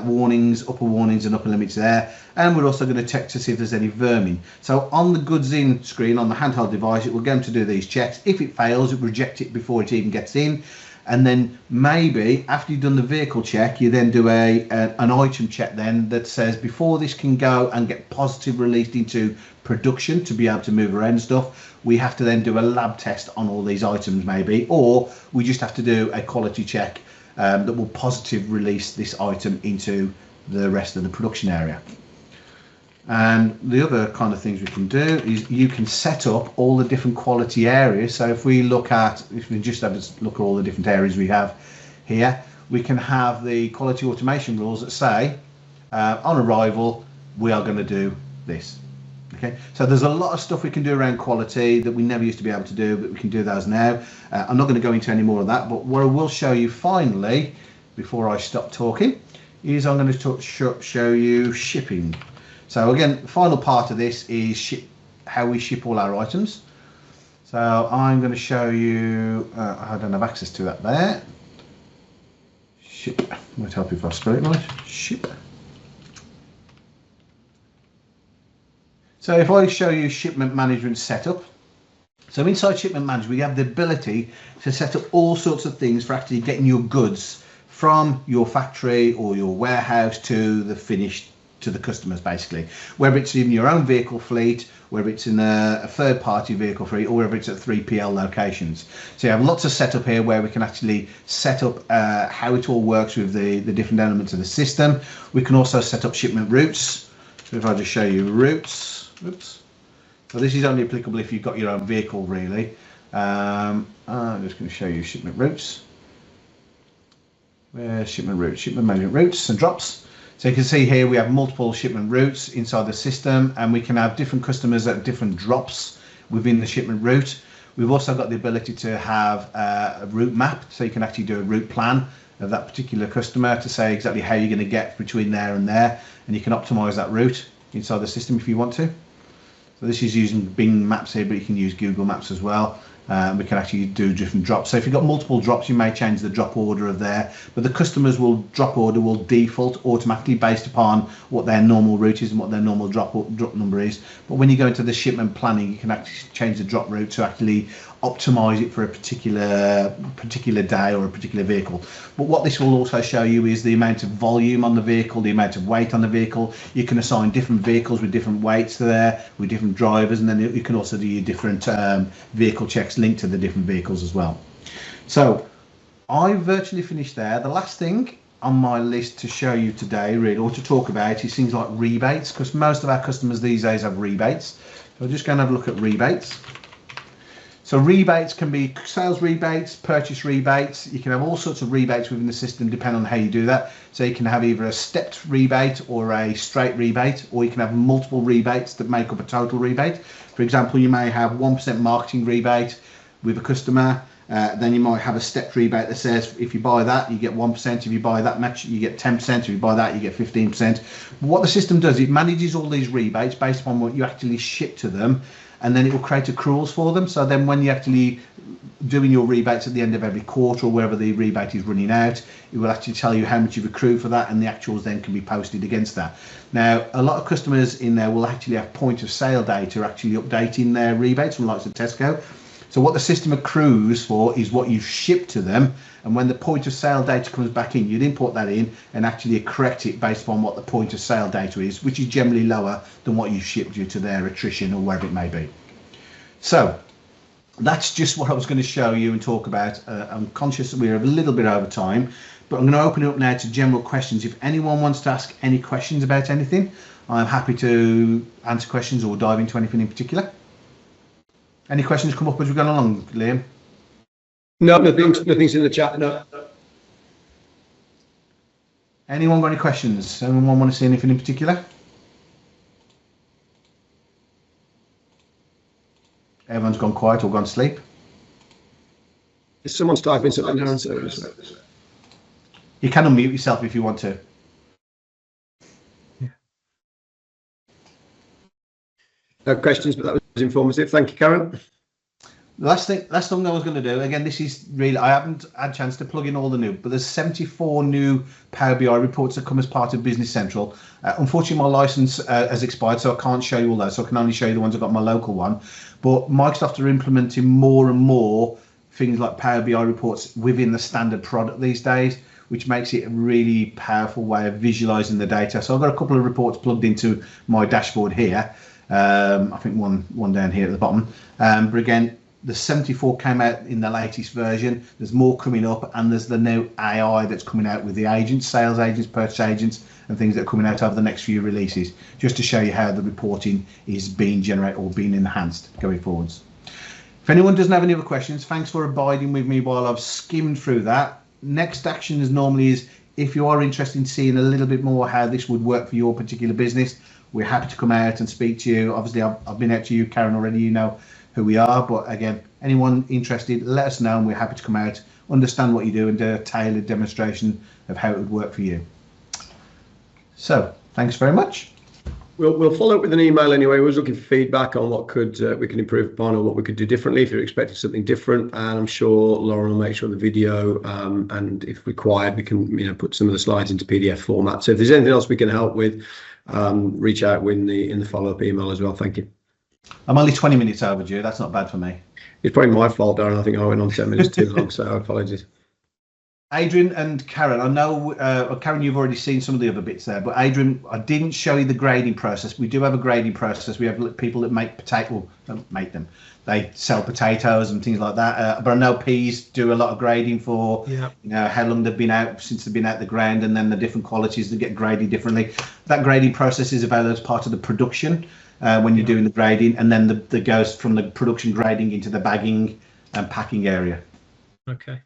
warnings, upper warnings and upper limits there. And we're also going to check to see if there's any vermin. So on the goods in screen, on the handheld device, it will go to do these checks. If it fails, it will reject it before it even gets in. And then maybe after you've done the vehicle check, you then do an item check then that says before this can go and get positive released into production to be able to move around and stuff, we have to then do a lab test on all these items maybe, or we just have to do a quality check that will positive release this item into the rest of the production area. And the other kind of things we can do is you can set up all the different quality areas. So if we just have a look at all the different areas we have here, we can have the quality automation rules that say on arrival we are going to do this. Okay, so there's a lot of stuff we can do around quality that we never used to be able to do, but we can do those now. I'm not going to go into any more of that, but what I will show you finally before I stop talking is I'm going to show you shipping. So again, the final part of this is how we ship all our items. So I'm going to show you, I don't have access to that there. Ship, might help if I spell it right, ship. So if I show you shipment management setup, so inside shipment management, we have the ability to set up all sorts of things for actually getting your goods from your factory or your warehouse to the customers, basically, whether it's in your own vehicle fleet, whether it's in a third-party vehicle fleet, or whether it's at 3PL locations. So you have lots of setup here where we can actually set up how it all works with the different elements of the system. We can also set up shipment routes. So if I just show you routes, oops. So this is only applicable if you've got your own vehicle, really. I'm just going to show you shipment routes. Where's shipment routes? Shipment management routes and drops. So you can see here we have multiple shipment routes inside the system, and we can have different customers at different drops within the shipment route. We've also got the ability to have a route map, so you can actually do a route plan of that particular customer to say exactly how you're going to get between there and there, and you can optimize that route inside the system if you want to. So this is using Bing Maps here, but you can use Google Maps as well. We can actually do different drops. So if you've got multiple drops, you may change the drop order of there, but the customer's drop order will default automatically based upon what their normal route is and what their normal drop number is. But when you go into the shipment planning, you can actually change the drop route to actually optimize it for a particular day or a particular vehicle. But what this will also show you is the amount of volume on the vehicle, the amount of weight on the vehicle. You can assign different vehicles with different weights to there, with different drivers, and then you can also do your different vehicle checks linked to the different vehicles as well. So I virtually finished there. The last thing on my list to show you today, really, or to talk about, is things like rebates, because most of our customers these days have rebates. So I'm just going to have a look at rebates. So rebates can be sales rebates, purchase rebates. You can have all sorts of rebates within the system depending on how you do that. So you can have either a stepped rebate or a straight rebate, or you can have multiple rebates that make up a total rebate. For example, you may have 1% marketing rebate with a customer. Then you might have a stepped rebate that says if you buy that, you get 1%. If you buy that much, you get 10%. If you buy that, you get 15%. What the system does, it manages all these rebates based upon what you actually ship to them, and then it will create accruals for them. So then when you actually doing your rebates at the end of every quarter or wherever the rebate is running out, it will actually tell you how much you've accrued for that, and the actuals then can be posted against that. Now, a lot of customers in there will actually have point of sale data actually updating their rebates from likes of Tesco. So what the system accrues for is what you ship to them, and when the point of sale data comes back in, you'd import that in and actually correct it based upon what the point of sale data is, which is generally lower than what you shipped due to their attrition or wherever it may be. So that's just what I was going to show you and talk about. I'm conscious that we're a little bit over time, but I'm going to open it up now to general questions. If anyone wants to ask any questions about anything, I'm happy to answer questions or dive into anything in particular. Any questions come up as we're going along, Liam? No, nothing's in the chat, no. Anyone got any questions? Anyone want to see anything in particular? Everyone's gone quiet or gone to sleep. Is someone's typing something down? So you can unmute yourself if you want to. No questions, but that was informative. Thank you, Karen. The last thing I was going to do, again, this is really, I haven't had a chance to plug in all the new, but there's 74 new Power BI reports that come as part of Business Central. Unfortunately, my license has expired, so I can't show you all those. So I can only show you the ones I've got my local one. But Microsoft are implementing more and more things like Power BI reports within the standard product these days, which makes it a really powerful way of visualizing the data. So I've got a couple of reports plugged into my dashboard here. I think one down here at the bottom. But again, the 74 came out in the latest version. There's more coming up, and there's the new AI that's coming out with the agents, sales agents, purchase agents, and things that are coming out over the next few releases, just to show you how the reporting is being generated or being enhanced going forwards. If anyone doesn't have any other questions, thanks for abiding with me while I've skimmed through that. Next action is normally is if you are interested in seeing a little bit more how this would work for your particular business, we're happy to come out and speak to you. Obviously, I've been out to you, Karen, already. You know who we are, but again, anyone interested, let us know, and we're happy to come out, understand what you do, and do a tailored demonstration of how it would work for you. So, thanks very much. We'll follow up with an email anyway. We're looking for feedback on what we can improve upon or what we could do differently if you're expecting something different. And I'm sure Lauren will make sure the video and if required, we can put some of the slides into PDF format. So if there's anything else we can help with, reach out in the follow-up email as well. Thank you. I'm only 20 minutes overdue. That's not bad for me. It's probably my fault, Darren. I think I went on 10 minutes too long, so apologies. Adrian and Karen, I know, Karen, you've already seen some of the other bits there, but Adrian, I didn't show you the grading process. We do have a grading process. We have people that make don't make them. They sell potatoes and things like that. But I know peas do a lot of grading for, how long they've been out, since they've been out the ground, and then the different qualities that get graded differently. That grading process is available as part of the production when you're doing the grading, and then the goes from the production grading into the bagging and packing area. Okay.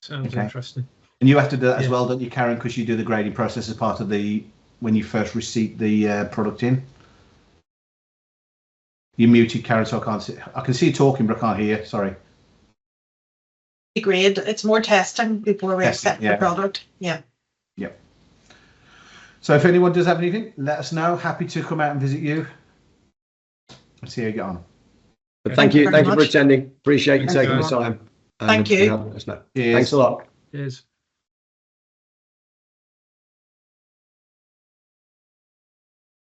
Sounds interesting. And you have to do that as well, don't you, Karen? Because you do the grading process as part of when you first receive the product in. You're muted, Karen, so I can't see. I can see you talking, but I can't hear. Sorry. Grade. It's more testing before we accept the product. Yeah. Yep. So if anyone does have anything, let us know. Happy to come out and visit you. Let's see how you get on. But thank you for attending. Appreciate you taking the time. Thank you. Thanks a lot. Cheers.